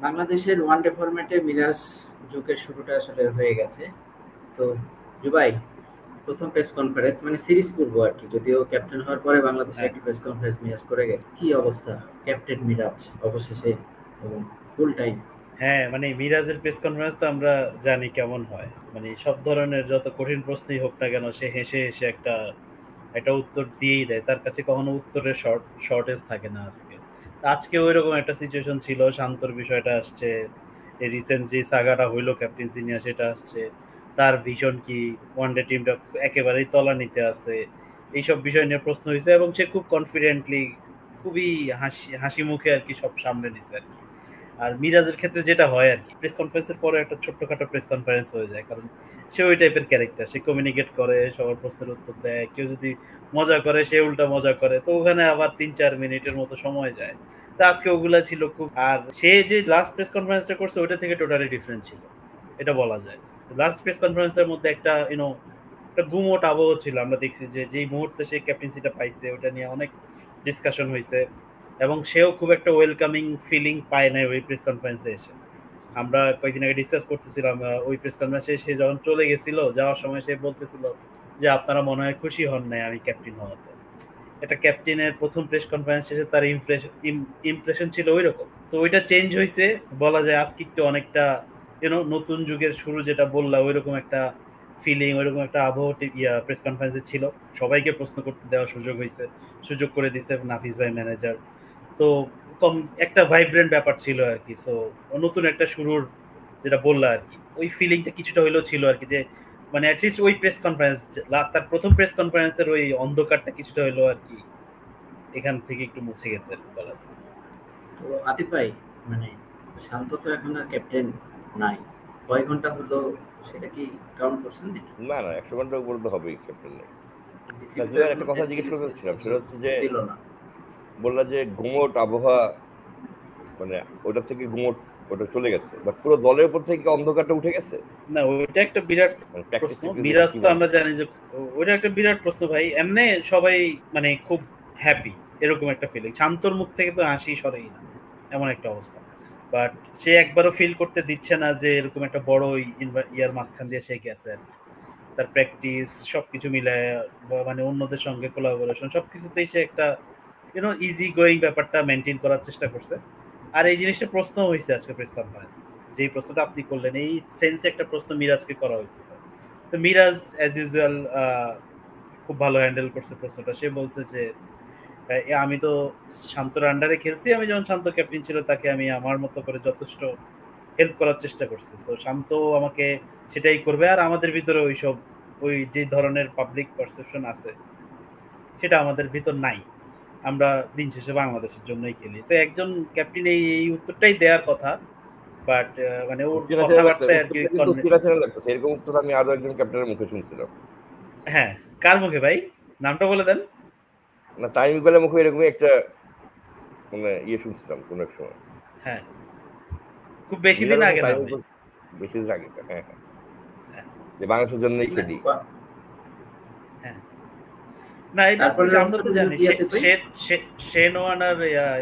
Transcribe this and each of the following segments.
বাংলাদেশের ওয়ানডে ফরম্যাটে মিরাজ যুগের শুরুটা আসলে হয়ে গেছে। তো জুবাই, প্রথম প্রেস কনফারেন্স মানে সিরিজ পূর্ব আর কি, যদিও ক্যাপ্টেন হওয়ার পরে বাংলাদেশে হ্যাঁ একটা প্রেস কনফারেন্স মিরাজ করে গেছে, কি অবস্থা ক্যাপ্টেন মিরাজ অবশেষে এবং ফুল টাইম। হ্যাঁ, মানে মিরাজের প্রেস কনফারেন্স তো আমরা জানি কেমন হয়। মানে সব ধরনের যত কঠিন প্রশ্নই হোক না কেন, সে হেসে হেসে একটা একটা উত্তর দিয়েই দেয়। তার কাছে কখনো উত্তরের শর্টেজ থাকে না। আজকে ওইরকম একটা সিচুয়েশন ছিল। শান্তর বিষয়টা আসছে, এই রিসেন্ট যে সাগাটা হইলো ক্যাপ্টেন্সি নিয়ে সেটা আসছে, তার ভিশন কি, ওয়ানডে টিমটা একেবারেই তলানিতে আছে, এইসব বিষয় নিয়ে প্রশ্ন হয়েছে এবং সে খুব কনফিডেন্টলি, খুবই হাসি হাসি মুখে আর কি সব সামলে নিছে আর কি। আর মিরাজের ক্ষেত্রে যেটা হয় আর কি, প্রেস কনফারেন্সের পরে একটা ছোট্টখাটো প্রেস কনফারেন্স হয়ে যায়, কারণ সে ওই টাইপের ক্যারেক্টার। সে কমিউনিকেট করে, সবার প্রশ্নের উত্তর দেয়, কেউ যদি মজা করে সে উল্টা মজা করে, তো ওখানে আবার 3-4 মিনিটের মতো সময় যায়। তো আজকে ওগুলা ছিল খুব। আর সে যে লাস্ট প্রেস কনফারেন্সটা করছে ওইটা থেকে টোটালি ডিফারেন্ট ছিল, এটা বলা যায়। লাস্ট প্রেস কনফারেন্সের মধ্যে একটা একটা গুমোট আবহ ছিল। আমরা দেখছি যে যেই মুহূর্তে সে ক্যাপ্টেন্সিটা পাইছে ওটা নিয়ে অনেক ডিসকাশন হয়েছে, এবং সেও খুব একটা ওয়েলকামিং ফিলিং পায় নাই ওই প্রেস কনফারেন্সে এসে। আমরা কয়েকদিন আগে ডিসকাস করতেছিলাম, ওই প্রেস কনফারেন্সে সে যখন চলে গেছিল, যাওয়ার সময় সে বলতেছিল যে আপনারা মনে হয় খুশি হন নাই আমি ক্যাপ্টেন হওয়াতে। এটা ক্যাপ্টেনের প্রথম প্রেস কনফারেন্স শেষে তার ইমপ্রেশন ছিল ওই রকম। তো ওইটা চেঞ্জ হয়েছে, বলা যায় আজকে একটু অনেকটা নতুন যুগের শুরু, যেটা বললাম ওইরকম একটা ফিলিং, ওইরকম একটা আবহাওয়া প্রেস কনফারেন্সে ছিল। সবাইকে প্রশ্ন করতে দেওয়ার সুযোগ হয়েছে, সুযোগ করে দিছে নাফিস ভাই ম্যানেজার। তো কম একটা ভাইব্রেন্ট ব্যাপার ছিল আর কি। সো নতুন একটা শুরুর, যেটা বললা আর কি, ওই ফিলিংটা কিছুটা হইলেও ছিল আর কি, যে মানে অ্যাটলিস্ট ওই প্রেস কনফারেন্স, তার প্রথম প্রেস কনফারেন্সের ওই অন্ধকারটা কিছুটা হইলো আর কি এখান থেকে একটু মুছে গেছে আর কি বলা যায়। তো আতিফ ভাই, মানে শান্ত তো এখন আর ক্যাপ্টেন নাই, কয় ঘন্টা হলো সেটা কি কাউন্ট করছেন নাকি? না না, 100 ঘন্টার উপরে তো হবেই ক্যাপ্টেন নেই। বিসিবি তো নাজিমের এখনো একটা কথা টেস্ট জিজ্ঞেস সিরিজ করতে খেলছে, চাচ্ছিলাম, সো সেটা হচ্ছে যে দিল না। বললা যে গুমোট আবহাওয়া, মানে ওটা থেকে গুমোট ওটা চলে গেছে, বাট পুরো দলের উপর থেকে কি অন্ধকারটা উঠে গেছে? না, ওইটা একটা বিরাট মানে প্র্যাকটিস প্রশ্ন। ট্যাকটিস দেখে মিরাজ কি তো মনে আমরা হচ্ছে? জানি যে ওইটা একটা বিরাট প্রশ্ন ভাই। এমনি সবাই মানে খুব হ্যাপি, এরকম একটা ফিলিং। শান্তর মুখ থেকে তো হাসি সরেই না, এমন একটা অবস্থা। বাট সে একবারও ফিল করতে দিচ্ছে না যে এরকম একটা বড় ইয়ার মাঝখান দিয়ে সে গেছে আর কি। তার প্র্যাকটিস সবকিছু মিলায়, মানে অন্যদের সঙ্গে কোলাবোরেশন সবকিছুতেই সে একটা ইজি গোয়িং ব্যাপারটা মেনটেন করার চেষ্টা করছে। আর এই জিনিসটা প্রশ্ন হয়েছে আজকে প্রেস কনফারেন্স, যেই প্রশ্নটা আপনি করলেন এই সেন্সে একটা প্রশ্ন মিরাজকে করা হয়েছিল। তো মিরাজ অ্যাজ ইউজুয়াল খুব ভালো হ্যান্ডেল করছে প্রশ্নটা। সে বলছে যে আমি তো শান্তর আন্ডারে খেলছি, আমি যখন শান্ত ক্যাপ্টেন ছিল তাকে আমি আমার মতো করে যথেষ্ট হেল্প করার চেষ্টা করছি। তো শান্ত আমাকে সেটাই করবে। আর আমাদের ভিতরে ওইসব, ওই যে ধরনের পাবলিক পারসেপশন আছে সেটা আমাদের ভিতর নাই। আমরা দিন শেষে বাংলাদেশের জন্যই খেলি। তো একজন ক্যাপ্টেন এই উত্তরটাই দেওয়ার কথা। বাট মানে ওর চেনা চেনা লাগছে, কথাবার্তায় আর কি উত্তরটা কিন্তু চেনা চেনা লাগতেছে। এরকম উত্তর আমি আরো একজন ক্যাপ্টেনের মুখে শুনছিলাম। হ্যাঁ, কার মুখে ভাই? নামটা বলে দেন। না, তাইম ইকবালের মুখে এরকমই একটা মানে শুনছিলাম কোন এক সময়। হ্যাঁ, খুব বেশি দিন মিরাজের মুখে আগে না তাইম ভাই। ইকবাল বেশি দিন আগে। হ্যাঁ হ্যাঁ, হ্যাঁ, যে বাংলাদেশের জন্যই না, খেলি। হ্যাঁ। না, এটা তারপরের আমরা তো অবস্থাটা যেন জানি কি আতিফ ভাই? শেন ওয়ার্ন আর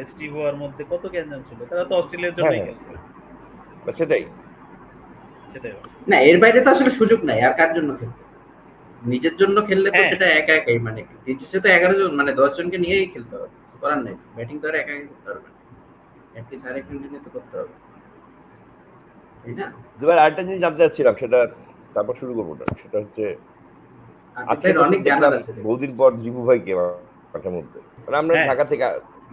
স্টিভ ওয়ার মধ্যে কত গ্যাঞ্জাম ছিল। তারা তো অস্ট্রেলিয়ার হ্যাঁ জন্যই হ্যাঁ, খেলছে। সেটাই। সেটাই বলে। না, এর বাইরে তো আসলে সুযোগ নাই, আর কার জন্য খেলবে? নিজের জন্য খেললে তো হ্যাঁ, সেটা একা একাই, মানে দিন শেষে তো 11 জন মানে 10 জনকে নিয়েই খেলতে হবে, কিছু করার নাই। ব্যাটিং তো আর একা একা করতে পারবে না, অ্যাটলিস্ট আরেকজনকে নিয়ে তো করতে হবে, তাই না? দুবার আরেকটা জিনিস জানতে চাচ্ছিলাম, সেটা তারপর শুরু করবো না। সেটা হচ্ছে আতিফ আজকে ভাইয়ের তো অনেক জানার দেখলাম আছে দেখুন। বহুদিন পর জিবু ভাইকে মাঠের মধ্যে, মানে আমরা হ্যাঁ। ঢাকা থেকে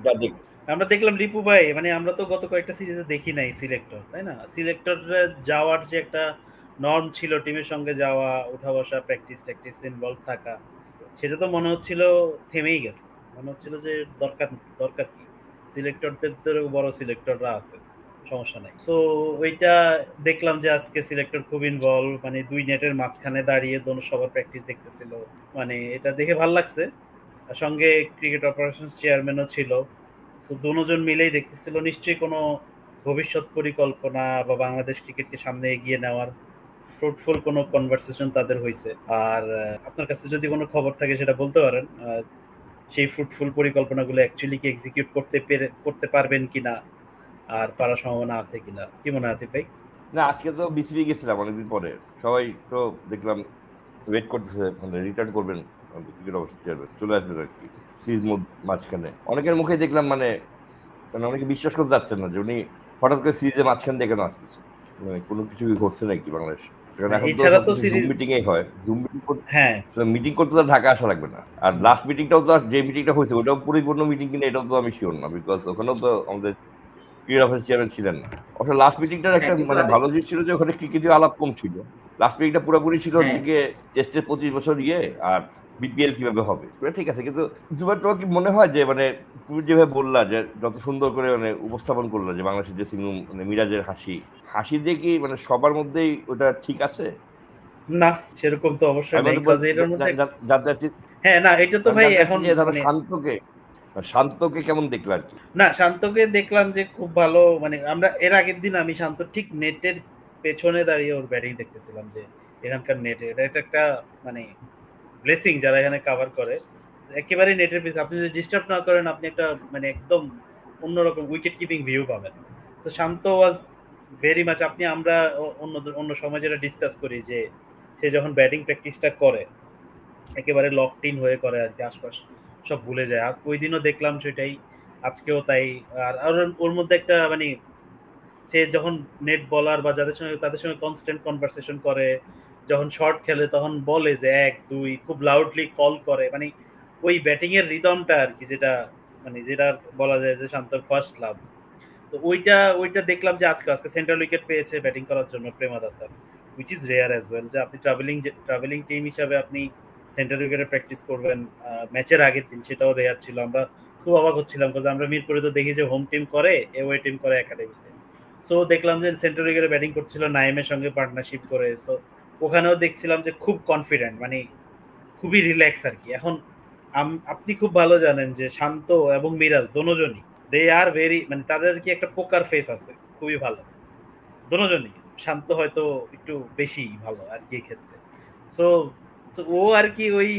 যা দেখ। আমরা দেখলাম রিপু ভাই, মানে আমরা তো গত কয়েকটা সিরিজে দেখি নাই সিলেক্টর, তাই না? সিলেক্টর যাওয়ার যে একটা নর্ম ছিল, টিমের সঙ্গে যাওয়া, উঠা বসা, প্র্যাকটিস ট্যাকটিস ইনভলভ থাকা, সেটা তো মনে হচ্ছিল থেমেই গেছে। মনে হচ্ছিল যে দরকার দরকার কি, সিলেক্টরদের তো বড় সিলেক্টররা আছে, সমস্যা নাই। সো ওইটা দেখলাম যে আজকে সিলেক্টর খুব ইনভলভ, মানে দুই নেটের মাঝখানে দাঁড়িয়ে দোনো সবার প্র্যাকটিস দেখতেছিল। মানে এটা দেখে ভাল লাগছে। আর সঙ্গে ক্রিকেট অপারেশনস চেয়ারম্যানও ছিল। সো দুজন মিলেই দেখতেছিল নিশ্চয়ই কোনো ভবিষ্যৎ পরিকল্পনা বা বাংলাদেশ ক্রিকেটকে সামনে এগিয়ে নেওয়ার ফ্রুটফুল কোনো কনভারসেশন তাদের হয়েছে। আর আপনার কাছে যদি কোনো খবর থাকে সেটা বলতে পারেন, সেই ফ্রুটফুল পরিকল্পনাগুলো অ্যাকচুয়ালি কি এক্সিকিউট করতে পারবেন কিনা, আর পারার সম্ভাবনা আছে কিনা, কি মনে হয় আতিফ ভাই? না, আজকে তো বিসিবি গেছিলাম অনেকদিন পরে, সবাই তো দেখলাম ওয়েট করতেছে, মানে রিটার্ন করবেন, ক্রিকেট অবস্থা চলে আসবেন আর কি সিরিজ মাঝখানে। অনেকের মুখে দেখলাম মানে অনেকে বিশ্বাস করতে যাচ্ছেন না যে উনি হঠাৎ করে সিরিজের মাঝখান দিয়ে কেন আসতেছে, মানে কোনো কিছু ঘটছে নাকি বাংলাদেশ। কারণ এখন তো এছাড়া তো সবকিছু জুম সিরিজ, মিটিং এই হয়, জুম মিটিং হ্যাঁ মিটিং করতে তো ঢাকা আসা লাগবে না। আর লাস্ট মিটিংটাও তো যে মিটিংটা হয়েছে ওটাও পরিপূর্ণ মিটিং কিনা এটাও তো আমি শিওর না, বিকজ ওখানেও তো আমাদের ক্রিকেট অফিস চেয়ারম্যান ছিলেন না। অবশ্য লাস্ট মিটিংটার একটা হ্যাঁ কিন্তু মানে ভালো জিনিস ছিল যে ওখানে ক্রিকেটীয় আলাপ কম ছিল। লাস্ট মিটিংটা পুরোপুরি ছিল হচ্ছে হ্যাঁ গিয়ে টেস্টের 25 বছর আর বিপিএল কিভাবে হবে, ওটা ঠিক আছে। কিন্তু জুবাই, তোমার কি মনে হয় যে মানে তুমি যেভাবে বললা যে যত সুন্দর করে মানে উপস্থাপন করলো যে বাংলাদেশের ড্রেসিং রুম, মানে মিরাজের হাসি হাসি দিয়ে কি মানে সবার মধ্যেই ওটা ঠিক আছে? না, সেরকম তো অবশ্যই আমি নাই, বলতে কাজ এটার মধ্যে জানতে চাচ্ছি, হ্যাঁ না এটা তো ভাই জানতে চাচ্ছি এখন যে ধরো মানে শান্তকে কেমন দেখলো আর কি। না, শান্তকে দেখলাম যে খুব ভালো, মানে আমরা এর আগের দিন আমি শান্ত ঠিক নেটের পেছনে দাঁড়িয়ে ওর ব্যাটিং দেখতেছিলাম, যে এখানকার নেটে এটা একটা মানে ব্লেসিং যারা এখানে কভার করে, একেবারে নেটের পিছনে আপনি যদি ডিস্টার্ব না করেন আপনি একটা মানে একদম অন্যরকম উইকেট কিপিং ভিউ পাবেন। তো শান্ত ওয়াজ ভেরি মাচ, আপনি আমরা অন্য সময় যেটা ডিসকাস করি যে সে যখন ব্যাটিং প্র্যাকটিসটা করে একেবারে লকড ইন হয়ে করে আর কি, আশপাশ সব ভুলে যায়। আজ ওই দিনও দেখলাম সেটাই, আজকেও তাই। আর ওর মধ্যে একটা মানে সে যখন নেট বলার বা তাদের সঙ্গে কনস্ট্যান্ট কনভারসেশন করে, যখন শর্ট খেলে তখন বলে যে 1 2 খুব লাউডলি কল করে, মানে ওই ব্যাটিং এর রিদমটা আর কি, যেটা মানে যেটা বলা যায় যে শান্তর ফার্স্ট লাভ। তো ওইটা দেখলাম যে আজকে সেন্ট্রাল উইকেট পেয়েছে ব্যাটিং করার জন্য প্রেমাদাসার, which is rare as well, যে আপনি ট্রাভেলিং টিম হিসাবে আপনি সেন্ট্রাল উইকেটে প্র্যাকটিস করবেন ম্যাচের আগের দিন, সেটাও রেয়ার ছিল। আমরা খুব অবাক হচ্ছিলাম, কারণ আমরা মিরপুরে তো দেখি যে হোম টিম করে, এওয়ে টিম করে একাডেমিতে। সো দেখলাম যে সেন্ট্রাল উইকেটে ব্যাটিং করছিল নাইমের সঙ্গে পার্টনারশিপ করে। সো ওখানেও দেখছিলাম যে খুব কনফিডেন্ট, মানে খুবই রিল্যাক্স আর কি। এখন আপনি খুব ভালো জানেন যে শান্ত এবং মিরাজ দোনোজনই দে আর ভেরি, মানে তাদের কি একটা পোকার ফেস আছে, খুবই ভালো দোনোজনই। শান্ত হয়তো একটু বেশি ভালো আর কি ক্ষেত্রে। সো ও আর কি ওই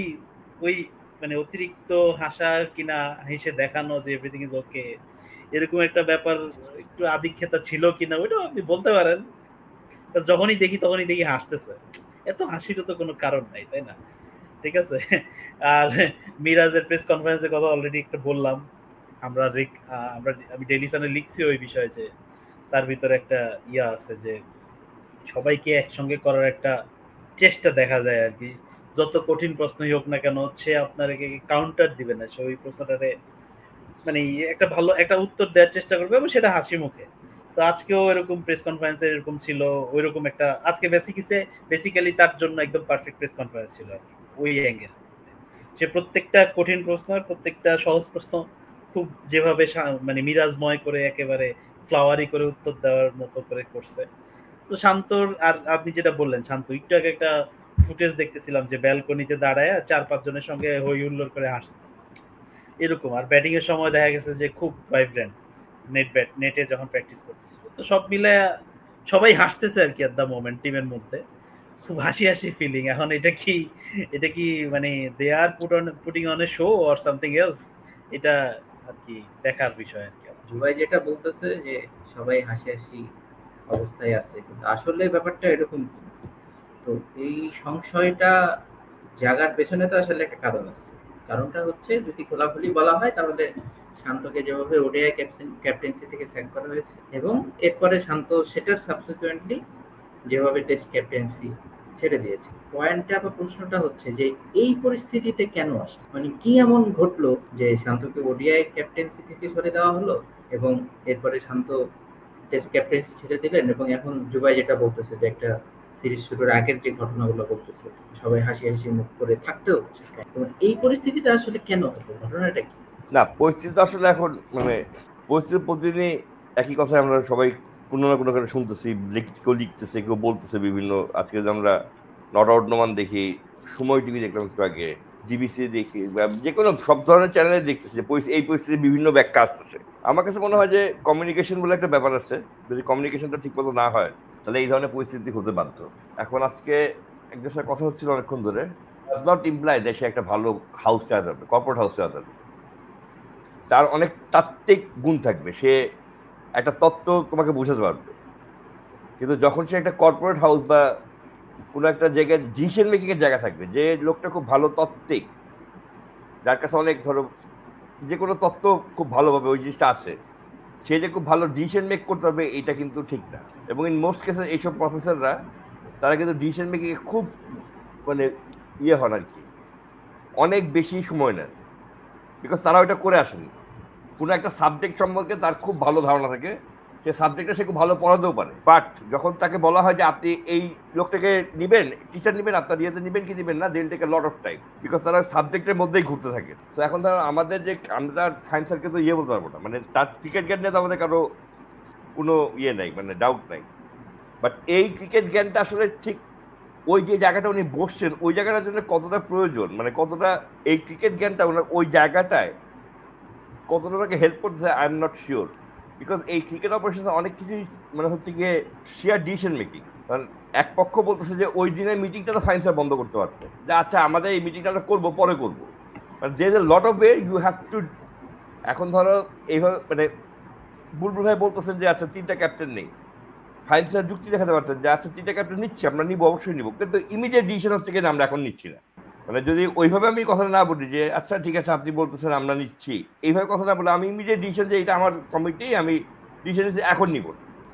ওই মানে অতিরিক্ত হাসা কিনা, হেসে দেখানো যে এভরিথিং ইজ ওকে, এরকম একটা ব্যাপার একটু আধিক্যতা ছিল কিনা ওইটাও আপনি বলতে পারেন। যখনই দেখি হাসতেছে, এত হাসিরও তো কোনো কারণ নাই, তাই না? ঠিক আছে। আর মিরাজের প্রেস কনফারেন্সের কথা অলরেডি একটা বললাম। আমি ডেইলি সানে লিখছি ওই বিষয়ে যে তার ভিতরে একটা ইয়া আছে যে সবাইকে একসঙ্গে করার একটা চেষ্টা দেখা যায় আর কি। যত কঠিন প্রশ্নই হোক না কেন সে আপনাকে কাউন্টার দিবে না, সে ওই প্রশ্নটারে মানে একটা ভালো একটা উত্তর দেওয়ার চেষ্টা করবে এবং সেটা হাসি মুখে। তো আজকেও এরকম প্রেস কনফারেন্সে এরকম ছিল, ওইরকম একটা আজকে বেসিক্যালি তার জন্য একদম পারফেক্ট প্রেস কনফারেন্স ছিল আর কি ওই অ্যাঙ্গেল। সে প্রত্যেকটা কঠিন প্রশ্ন প্রত্যেকটা সহজ প্রশ্ন খুব যেভাবে মানে মিরাজময় করে একেবারে ফ্লাওয়ারি করে উত্তর দেওয়ার মতো করে করছে। তো শান্তর আর আপনি যেটা বললেন, শান্ত একটু আগে একটা ফুটেজ দেখতেছিলাম যে ব্যালকনিতে দাঁড়ায় 4-5 জনের সঙ্গে হই হুল্লোড় করে হাসতেছে এরকম। আর ব্যাটিং এর সময় দেখা গেছে যে খুব ভাইব্রেন্ট নেটে যখন প্র্যাকটিস করতেছিল। তো সব মিলে সবাই হাসতেছে আর কি এট দ্য মোমেন্ট টিমের মধ্যে, খুব হাসি হাসি ফিলিং। এখন এটা কি মানে they are putting on a show or something else, এটা আর কি দেখার বিষয় আর কি। জুবাই যেটা বলতেছে যে সবাই হাসি হাসি অবস্থায় আছে, কিন্তু আসলে ব্যাপারটা এরকম কি? তো এই সংশয়টা জাগার পেছনে তো আসলে একটা কারণ আছে। কারণটা হচ্ছে যদি খোলাখুলি বলা হয় তাহলে শান্তকে যেভাবে ওডিআই ক্যাপ্টেন্সি থেকে স্যাক করা হয়েছে এবং এরপরে শান্ত সেটার সাবসিকুয়েন্টলি যেভাবে টেস্ট ক্যাপ্টেন্সি ছেড়ে দিয়েছে, পয়েন্টটা বা প্রশ্নটা হচ্ছে যে এই পরিস্থিতিতে কেন আসে, মানে কি এমন ঘটলো যে শান্তকে ওডিআই ক্যাপ্টেন্সি থেকে সরে দেওয়া হলো এবং এরপরে শান্ত টেস্ট ক্যাপ্টেন্সি ছেড়ে দিলেন এবং এখন জুবাই যেটা বলতেছে যে একটা সিরিজ শুরুর আগের যে ঘটনাগুলো বলতেছে সবাই হাসি হাসি মুখ করে থাকতে হচ্ছে। এই পরিস্থিতিটা আসলে কেন হলো, ঘটনাটা কি? না, পরিস্থিতি আসলে এখন মানে পরিস্থিতি প্রতিদিনই একই কথা আমরা সবাই কোনো না কোনো কারণে শুনতেছি, কেউ লিখতেছে, কেউ বলতেছে বিভিন্ন। আজকে যে আমরা নট আউট নোমান দেখি, সময় টিভি দেখলাম একটু আগে, ডিবিসি দেখি, যে কোনো সব ধরনের চ্যানেলে দেখতেছি যে এই পরিস্থিতি বিভিন্ন ব্যাখ্যা আসতেছে। আমার কাছে মনে হয় যে কমিউনিকেশন বলে একটা ব্যাপার আছে, যদি কমিউনিকেশনটা ঠিক মতো না হয় তাহলে এই ধরনের পরিস্থিতি হতে বাধ্য। এখন আজকে একজন সাথে কথা হচ্ছিল অনেকক্ষণ ধরে, ডাজ নট ইমপ্লাই দেশে একটা ভালো হাউস চালাতে হবে, কর্পোরেট হাউস চালাতে হবে। তার অনেক তাত্ত্বিক গুণ থাকবে, সে একটা তত্ত্ব তোমাকে বোঝাতে পারবে, কিন্তু যখন সে একটা কর্পোরেট হাউস বা কোনো একটা জায়গায় ডিসিশন মেকিং এর জায়গা থাকবে, যে লোকটা খুব ভালো তত্ত্বিক, যার কাছে অনেক ধরো যে কোনো তত্ত্ব খুব ভালোভাবে ওই জিনিসটা আছে, সে যে খুব ভালো ডিসিশন মেক করতে পারবে এটা কিন্তু ঠিক না। এবং ইন মোস্ট কেসে এইসব প্রফেসররা তারা কিন্তু ডিসিশন মেকিং এ খুব মানে ইয়ে হন আর কি, অনেক বেশি সময় নেন, বিকজ তারা ওইটা করে আসেনি। কোনো একটা সাবজেক্ট সম্পর্কে তার খুব ভালো ধারণা থাকে, সে সাবজেক্টটা সে খুব ভালো পড়াতেও পারে, বাট যখন তাকে বলা হয় যে আপনি এই লোকটাকে নিবেন, টিচার নিবেন, আপনার ইয়েতে নিবেন কি নিবেন না, দিল take lot of time, because তারা সাবজেক্টের মধ্যেই ঘুরতে থাকে। সো এখন ধরো আমাদের যে আমরা সায়েন্স স্যারকে তো ইয়ে বলতে পারবো না, মানে তার ক্রিকেট জ্ঞান নিয়ে তো আমাদের কারো কোনো ইয়ে নাই, মানে ডাউট নাই, বাট এই ক্রিকেট জ্ঞানটা আসলে ঠিক ওই যে জায়গাটা উনি বসছেন ওই জায়গাটার জন্য কতটা প্রয়োজন, মানে কতটা এই ক্রিকেট জ্ঞানটা ওনার ওই জায়গাটায় কতটা ওনাকে হেল্প করতেছে, I am not sure. Because এই ক্রিকেট অপারেশন অনেক কিছুই মানে হচ্ছে গিয়ে শেয়ার ডিসিশন মেকিং। কারণ এক পক্ষ বলতেছে যে ওই দিনের মিটিংটা তো ফাইন স্যার বন্ধ করতে পারতেন, যে আচ্ছা আমাদের এই মিটিংটা আমরা করবো, পরে করবো, যে lot of way you have to. এখন ধরো এইভাবে মানে বুলবুল ভাই বলতেছেন যে আচ্ছা 3টা ক্যাপ্টেন নেই, ফাইন স্যার যুক্তি দেখাতে পারতেন যে আচ্ছা 3টা ক্যাপ্টেন নিচ্ছি, আমরা নিবো, অবশ্যই নিবো, কিন্তু ইমিডিয়েট ডিসিশন হচ্ছে কিনা আমরা এখন নিচ্ছি না। মানে যদি ওইভাবে আমি কথাটা না বলি যে আচ্ছা ঠিক আছে আপনি বলতেছেন আমরা নিচ্ছি, এইভাবে কথা না বলে আমি ইমিডিয়েট ডিসিশন যে এটা আমার কমিটি, আমি ডিসিশন এখন নিব,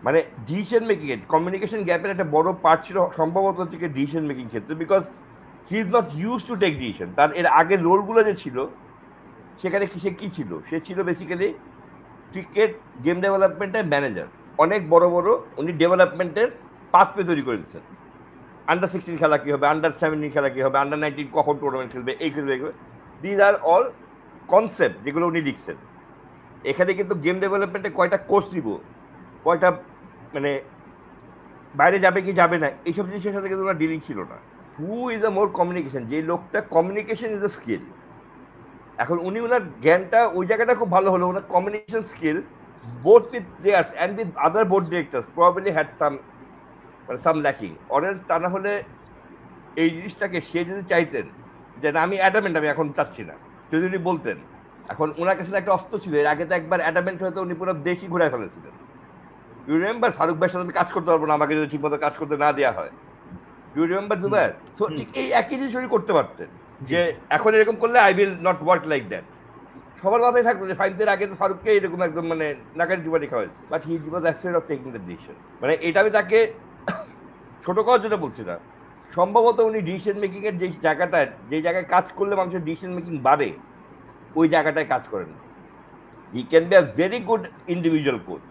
মানে ডিসিশন মেকিং এর কমিউনিকেশন গ্যাপের একটা বড় পার্ট ছিল সম্ভবত হচ্ছে ডিসিশন মেকিং ক্ষেত্রে, because he is not use to take decision. তার এর আগের রোলগুলো যে ছিল সেখানে সে কি ছিল, সে ছিল বেসিক্যালি ক্রিকেট গেম ডেভেলপমেন্টের ম্যানেজার। অনেক বড় বড় উনি ডেভেলপমেন্টের পাথওয়ে তৈরি করে দিচ্ছেন, আন্ডার 16 খেলা কি হবে, আন্ডার 17 খেলা কি হবে, আন্ডার 19 কখন টুর্নামেন্ট খেলবে, এই খেলবে, দিজ আর অল কনসেপ্ট যেগুলো উনি লিখছেন। এখানে কিন্তু গেম ডেভেলপমেন্টে কয়টা কোর্স নিব, কয়টা মানে বাইরে যাবে কি যাবে না, এইসব জিনিসের সাথে কিন্তু ওনার ডিলিং ছিল না। Who is a more communication, যে লোকটা কমিউনিকেশন ইজ আ স্কিল। এখন উনি ওনার জ্ঞানটা ওই জায়গাটা খুব ভালো হলো, ওনার communication skill both with theirs and with other board directors probably had some lacking, orange তা না হলে এই জিনিসটাকে সে যদি চাইতেন যে আমি অ্যাডামেন্ট আমি এখন চাচ্ছি না, যদি উনি বলতেন, এখন ওনার কাছে একটা অস্ত্র ছিল, এর আগে তো একবার অ্যাডামেন্ট হয়তো উনি পুরো দেশই ঘুরে ফেলেছিলেন। ইউ রিমেম্বার ফারুক ভাইয়ের সাথে আমি কাজ করতে পারবো না, আমাকে যদি ঠিকমতো কাজ করতে না দেওয়া হয়, ইউ রিমেম্বার জুবায়ের? সো ঠিক এই একই জিনিস উনি করতে পারতেন, যে এখন এরকম করলে I will not work like that. সবার মাথায় থাকতো যে ফাইনদের আগে তো ফারুককে এরকম একদম মানে নাকারি চুপারি খাওয়াইছে, but he was afraid of taking the decision. মানে এটা আমি তাকে ছোট করার জন্য বলছি না, সম্ভবত উনি ডিসিশন মেকিং এর যে জায়গাটায়, যে জায়গায় কাজ করলে মানুষের ডিসিশন মেকিং বাড়ে, ওই জায়গাটায় কাজ করেন। He can be a very good individual coach,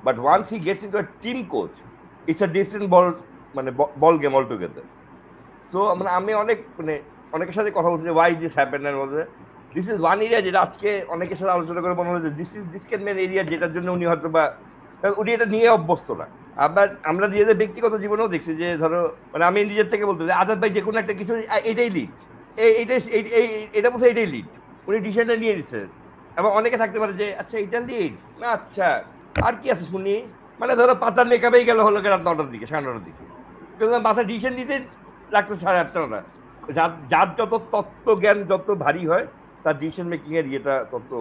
but once he gets into a team coach, it's a different ball, মানে ball game all together. So মানে আমি অনেকের সাথে কথা বলছি যে ওয়াই দিস হ্যাপেন, এর মধ্যে দিস ইজ ওয়ান এরিয়া যেটা আজকে অনেকের সাথে আলোচনা করে মনে হয়েছে দিস ক্যান মেন এরিয়া, যেটার জন্য উনি হয়তো বা উনি এটা নিয়ে অভ্যস্ত না। আমরা নিজেদের ব্যক্তিগত জীবনেও দেখছি যে ধরো মানে আমি নিজের থেকে বলতে আজাদ ভাই যে কোনো একটা কিছু এটাই লিড, এটা বলছে এটাই লিড, উনি ডিসিশনটা নিয়ে নিচ্ছে। এবং অনেকে থাকতে পারে যে আচ্ছা এটা লিড না, আচ্ছা আর কি আছে শুনি, মানে ধরো পাতার মেকআপেই গেল হলো রাত 9টার দিকে, 9:30 দিকে, কিন্তু মাথায় ডিসিশন নিতে লাগতো 8:30। যার যত তত্ত্ব জ্ঞান যত ভারী হয়, তার ডিসিশন মেকিং এর ইয়েটা তত,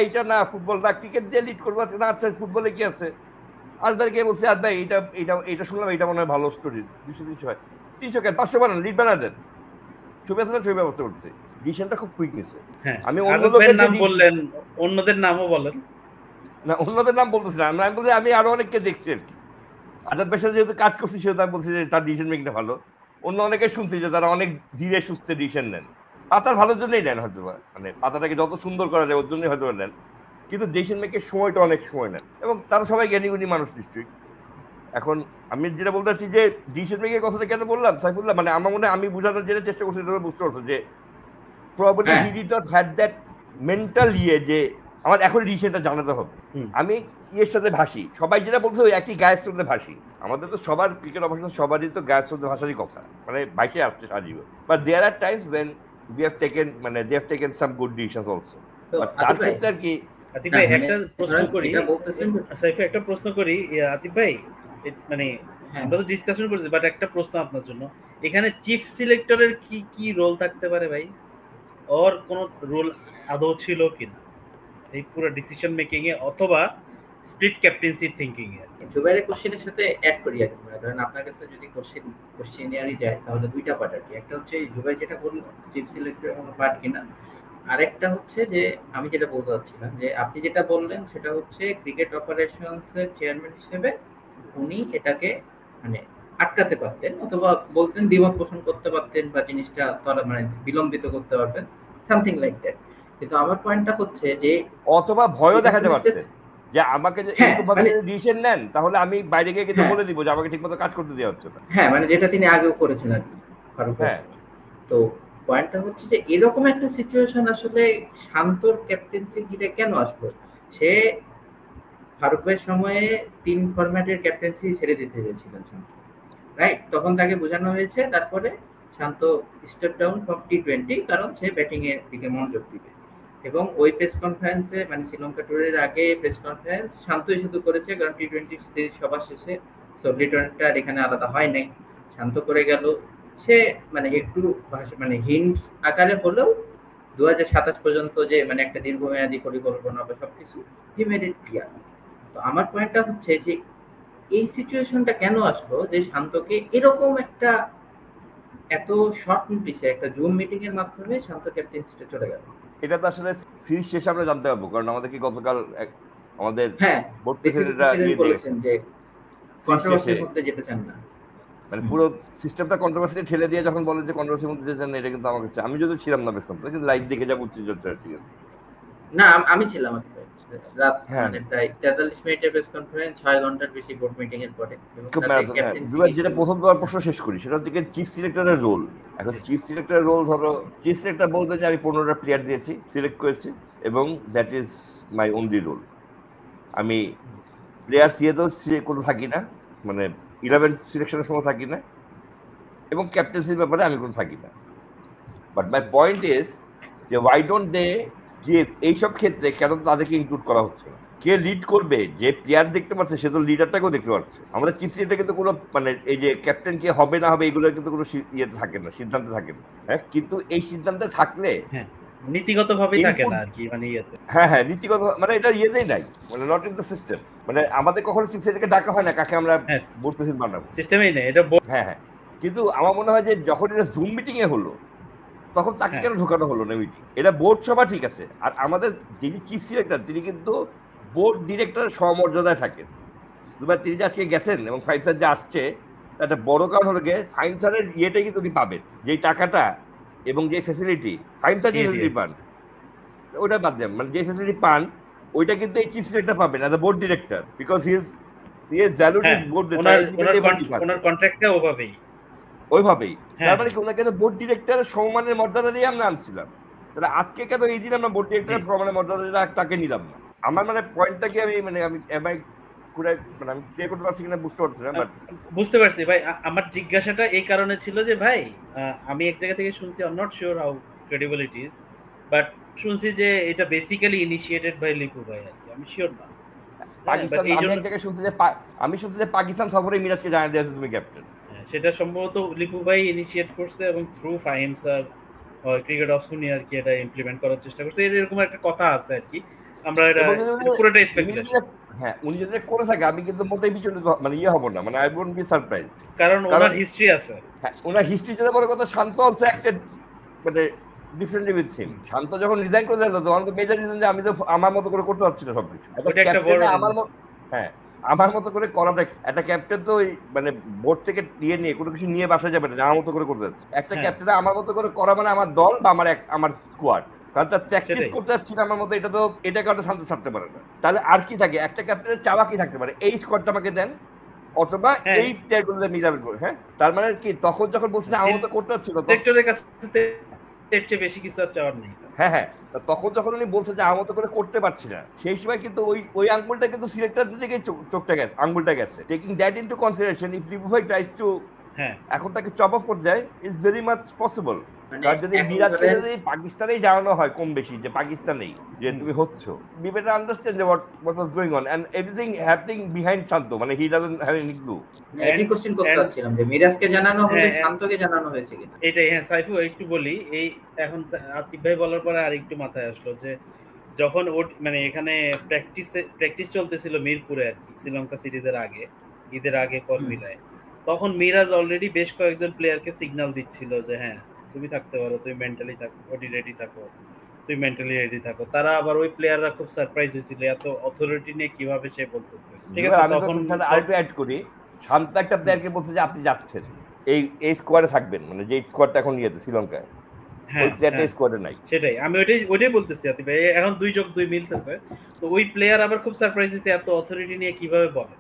এইটা না ফুটবল না ক্রিকেট দিয়ে লিড করবো না, আচ্ছা ফুটবলে কি আছে, আজকে বলছে আজ ভাই এটা এটা এটা শুনলাম, এটা মনে হয় ভালো স্টোরি, 200-300 হয়, 300 কেন 500 বানান, লিড বানা দেন, ছবি আছে না, ছবি ব্যবস্থা করছে, ডিসিশনটা খুব কুইক নিছে। আমি অন্যদের নাম বললেন, অন্যদের নামও বলেন না, অন্যদের নাম বলতেছি না, আমি বলছি আমি আরো অনেককে দেখছি আর কি, আজাদ ভাইয়ের সাথে যেহেতু কাজ করছি সেহেতু আমি বলছি যে তার ডিসিশন মেকিংটা ভালো। অন্য অনেকে শুনছি যে তারা অনেক ধীরে সুস্থে ডিসিশন নেন, পাতার ভালোর জন্যই নেন হয়তো, মানে পাতাটাকে যত সুন্দর করা যায় ওর জন্যই হয়তো নেন, কিন্তু ডিসিশন মেকের সময়টা অনেক সময় নেন, এবং তারা সবাই জ্ঞানীগুণী মানুষ নিশ্চয়ই। এখন আমি যেটা বলতে চাচ্ছি যে ডিসিশন মেকের কথাটা কেন বললাম সাইফুল্লাহ, মানে আমার মনে হয় আমি বোঝানোর যেটা চেষ্টা করছি সেটা বুঝতে পারছো যে probably he did not had that mental ইয়ে যে আমার এখন ডিসিশনটা জানাতে হবে, আমি ইয়ের সাথে ভাসি, সবাই যেটা বলছে ওই একই গায়ের সাথে ভাসি, আমাদের তো সবার ক্রিকেট অবশ্য সবারই তো গায়ের সাথে ভাষারই কথা, মানে ভাইসে আসছে সাজীবন, but there are times when we have taken মানে they have taken some good decisions also, but তার ক্ষেত্রে আর কি আতিফ ভাই একটা প্রশ্ন করি, সাইফে একটা প্রশ্ন করি আতিফ ভাই, মানে আমরা তো ডিসকাশন করছি, বাট একটা প্রশ্ন আপনার জন্য, এখানে চিফ সিলেক্টরের কি কি রোল থাকতে পারে ভাই, ওর কোন রোল আদৌ ছিল কিনা এই পুরো ডিসিশন মেকিং এ অথবা স্প্লিট ক্যাপ্টেন্সি থিংকিং এ। জুবাইরের কোশ্চেনের সাথে অ্যাড করি আর কি, ধরেন আপনার কাছে যদি কোশ্চেনিয়ারই যায় তাহলে দুইটা পার্ট আর কি। একটা হচ্ছে জুবাই যেটা বলল চিফ সিলেক্টর পার্ট কিনা, আরেকটা হচ্ছে যে আমি যেটা বলতে চাচ্ছিলাম যে আপনি যেটা বললেন সেটা হচ্ছে ক্রিকেট অপারেশনস এর চেয়ারম্যান হিসেবে উনি এটাকে মানে আটকাতে পারতেন অথবা বলতেন দ্বিমত পোষণ করতে পারতেন বা জিনিসটা মানে বিলম্বিত করতে পারতেন, সামথিং লাইক দ্যাট। কিন্তু আমার পয়েন্টটা হচ্ছে যে অথবা ভয়ও দেখাতে পারতেন যে আমাকে যে হ্যাঁ, এরকম ভাবে মানে ডিসিশন নেন তাহলে আমি বাইরে গিয়ে কিন্তু হ্যাঁ, বলে দিব যে আমাকে ঠিকমতো কাজ করতে দেওয়া হচ্ছে না। হ্যাঁ, মানে যেটা তিনি আগেও করেছেন আর কি ফারুক। হ্যাঁ, তো পয়েন্টটা হচ্ছে যে এরকম একটা সিচুয়েশন আসলে শান্তর ক্যাপ্টেন্সি ঘিরে কেন আসলো? সে ফারুক ভাইয়ের সময়ে 3 ফরম্যাটের ক্যাপ্টেন্সি ছেড়ে দিতে চেয়েছিলেন শান্ত, রাইট? তখন তাকে বোঝানো হয়েছে তারপরে শান্ত স্টেপ ডাউন ফ্রম টি20 কারণ সে ব্যাটিং এর দিকে মনোযোগ দিবে। এবং ওই প্রেস কনফারেন্সে মানে শ্রীলঙ্কা ট্যুরের আগে প্রেস কনফারেন্স শান্তই শুধু করেছে কারণ টি20 সিরিজ সবার শেষে সো রিটার্নটা এখানে আলাদা হয় নাই, শান্ত করে গেল। সে মানে একটু মানে হিন্টস আকারে হলেও 2027 পর্যন্ত যে মানে একটা দীর্ঘমেয়াদী পরিকল্পনা বা সবকিছু হি মেড ইট ক্লিয়ার। তো আমার পয়েন্টটা হচ্ছে যে এই সিচুয়েশনটা কেন আসলো যে শান্তকে এরকম একটা এত শর্ট নোটিসে একটা জুম মিটিং এর মাধ্যমে শান্ত ক্যাপ্টেন্সিটা চলে গেল? এটা তো আসলে সিরিজ শেষে আমরা জানতে পারবো, কারণ আমাদেরকে গতকাল আমাদের হ্যাঁ, বোর্ড প্রেসিডেন্ট বলেছেন যে কন্ট্রোভার্সির মধ্যে যেতে চান না, মানে পুরো সিস্টেমটা কন্ট্রোভার্সি ঠেলে দিয়ে যখন বলে যে কন্ট্রোভার্সির মধ্যে যেতে চান না, এটা কিন্তু আমার কাছে আমি যদি ছিলাম না বেশ কম, কিন্তু লাইভ দেখে যা বুঝছি ঠিক আছে। না আমি ছিলাম রাত হ্যাঁ, মানে প্রায় 43 মিনিটের প্রেস কনফারেন্স 6 ঘন্টার বেশি বোর্ড মিটিং এর পরে। খুব যেটা প্রথম তোমার প্রশ্ন শেষ করি সেটা হচ্ছে চিফ সিলেক্টরের রোল। এখন চিফ সিলেক্টরের রোল ধরো চিফ সিলেক্টর বলতে যে আমি 15টা প্লেয়ার দিয়েছি, সিলেক্ট করেছি এবং that is my only role. আমি প্লেয়ার সিএতেও কোনো থাকি না, মানে 11 সিলেকশনের সময় থাকি না, এবং ক্যাপ্টেন্সির ব্যাপারে আমি কোনো থাকি না। বাট মাই পয়েন্ট ইজ যে ওয়াই ডোন্ট দে গিভ এইসব ক্ষেত্রে কেন তাদেরকে ইনক্লুড করা হচ্ছে না? কে লিড করবে? যে প্লেয়ার দেখতে পাচ্ছে সে তো লিডারটাকেও দেখতে পাচ্ছে। আমাদের চিফ সিলেক্টর কিন্তু কোনো মানে এই যে ক্যাপ্টেন কে হবে না হবে এগুলো কিন্তু কোনো ইয়েতে থাকে না, সিদ্ধান্তে থাকে না। হ্যাঁ, কিন্তু এই সিদ্ধান্তে থাকলে নীতিগতভাবেই থাকে না আর কি, মানে ইয়েতে হ্যাঁ নীতিগত মানে এটা ইয়েতেই নাই, মানে নট ইন দ্য সিস্টেম। মানে আমাদের কখনো চিফ সিলেক্টরকে ডাকা হয় না কাকে আমরা বোর্ড প্রেসিডেন্ট বানাবো, সিস্টেমেই নেই এটা। হ্যাঁ, কিন্তু আমার মনে হয় যে যখন এটা জুম মিটিং এ হলো তখন তাকে কেন ঢোকানো হলো না মিটিং? এটা বোর্ড সভা ঠিক আছে, আর আমাদের যিনি চিফ সিলেক্টর তিনি কিন্তু বোর্ড ডিরেক্টরের সমমর্যাদায় থাকেন। তিনি যে আজকে গেছেন এবং ফাইন স্যার যে আসছে একটা বড় কারণ হলো গিয়ে ফাইন স্যারের ইয়েটা কিন্তু উনি পাবেন, যেই টাকাটা এবং যে ফ্যাসিলিটি ফাইন স্যার যে পান ওটা বাদ দেন, মানে যে ফ্যাসিলিটি পান ওইটা কিন্তু এই চিফ সিলেক্টর পাবেন as a board director, because he is valued is board ওনার কন্ট্রাক্টটা ওইভাবেই। তার মানে কি ওনাকে তো বোর্ড ডিরেক্টরের সম্মানের মর্যাদা দিয়ে আমরা আনছিলাম, তাহলে আজকে কেন এই দিন আমরা বোর্ড ডিরেক্টরের সম্মানের মর্যাদা দিয়ে তাকে নিলাম না? আমার মানে পয়েন্টটা কি আমি মানে আমি বুঝতে পারছি ভাই। আমার জিজ্ঞাসাটা এই কারণে ছিল যে ভাই আমি এক জায়গা থেকে শুনছি, I am not sure how credible it is, but শুনছি যে এটা বেসিক্যালি ইনিশিয়েটেড বাই লিপু ভাই আর কি, আমি শিওর না। আমি শুনছি যে পাকিস্তান সফরে মিরাজকে জানিয়ে দিয়েছে তুমি ক্যাপ্টেন, সেটা সম্ভবত লিপু ভাই ইনিশিয়েট করছে এবং through Fahim sir cricket of সুনি আর কি এটা ইমপ্লিমেন্ট করার চেষ্টা করছে, এরকম একটা কথা আছে আর কি। আমরা এটা পুরোটাই স্পেকুলেশন। হ্যাঁ, উনি যদি করে থাকে আমি কিন্তু মোটেই পিছনে মানে ইয়ে হব না, মানে আই ওন্ট বি সারপ্রাইজড, কারণ ওনার হিস্ট্রি আছে। হ্যাঁ, ওনার হিস্ট্রি যেটা বড় কথা। শান্ত অলসো অ্যাক্টেড মানে ডিফারেন্টলি উইথ হিম। শান্ত যখন রিজাইন করে দিল তখন তো মেজর রিজন যে আমি তো আমার মতো করে করতে পারছি না সবকিছু। আমার মতো করে করাটা একটা ক্যাপ্টেন তো মানে বোর্ড থেকে নিয়ে কোনো কিছু নিয়ে বাসা যাবে না, আমার মতো করে করতে যাচ্ছে। একটা ক্যাপ্টেন আমার মতো করে করা মানে আমার দল বা আমার স্কোয়াড, কারণ তার প্র্যাকটিস করতে যাচ্ছি না আমার মতো, এটা তো এটা কারণে শান্ত ছাড়তে পারে না। তাহলে আর কি থাকে? একটা ক্যাপ্টেনের চাওয়া কি থাকতে পারে? এই স্কোয়াডটা আমাকে দেন অথবা এই প্লেয়ারগুলো মিলাবেন করে। হ্যাঁ, তার মানে কি তখন যখন বলছে আমার মতো করতে যাচ্ছি না বেশি কিছু আর চাওয়ার নেই। হ্যাঁ, তখন যখন উনি বলছে যে আমার মতো করে করতে পারছি না, সেই সময় কিন্তু ওই আঙ্গুলটা কিন্তু সিলেক্টরদের দিকে চোখটা গেছে, আঙ্গুলটা গেছে। Taking that into consideration if Lipu ভাই ট্রাইজ টু এখন তাকে চপ অফ করতে যায় ইজ ভেরি মাচ পসিবল। কারণ যদি মিরাজকে যদি পাকিস্তানেই জানানো হয় কম বেশি যে পাকিস্তানেই যে তুমি হচ্ছ, we better understand what was going on and everything happening behind শান্ত, মানে he doesn't have any clue. আমি কোশ্চেন করতে চাচ্ছিলাম যে মিরাজকে জানানো হলে শান্তকে জানানো হয়েছে কিনা এটাই। হ্যাঁ সাইফু একটু বলি, এই এখন আতিফ ভাই বলার পরে আর একটু মাথায় আসলো যে যখন মানে এখানে প্র্যাকটিস চলতেছিল মিরপুরে আর কি, শ্রীলঙ্কা সিরিজের আগে, ঈদের আগে কল মিলায়, তখন মিরাজ অলরেডি বেশ কয়েকজন প্লেয়ারকে সিগন্যাল দিচ্ছিল যে হ্যাঁ তুমি থাকতে পারো, তুমি মেন্টালি থাকো, ওডি রেডি থাকো, তুমি মেন্টালি রেডি থাকো। তারা আবার ওই প্লেয়াররা খুব সারপ্রাইজ হয়েছিল এত অথরিটি নিয়ে কিভাবে সে বলতেছে। ঠিক আছে, আমি তখন আরেকটু অ্যাড করি, শান্ত একটা প্লেয়ারকে বলছে যে আপনি যাচ্ছেন এই স্কোয়াডে থাকবেন, মানে যে স্কোয়াডটা এখন নিয়েছে শ্রীলঙ্কায়, ওই প্লেয়ারটা স্কোয়াডে নাই। সেটাই আমি ওইটাই বলতেছি আতিফ ভাই, এখন 2+2 মিলতেছে। তো ওই প্লেয়ার আবার খুব সারপ্রাইজ হয়েছে এত অথরিটি নিয়ে কিভাবে বলে,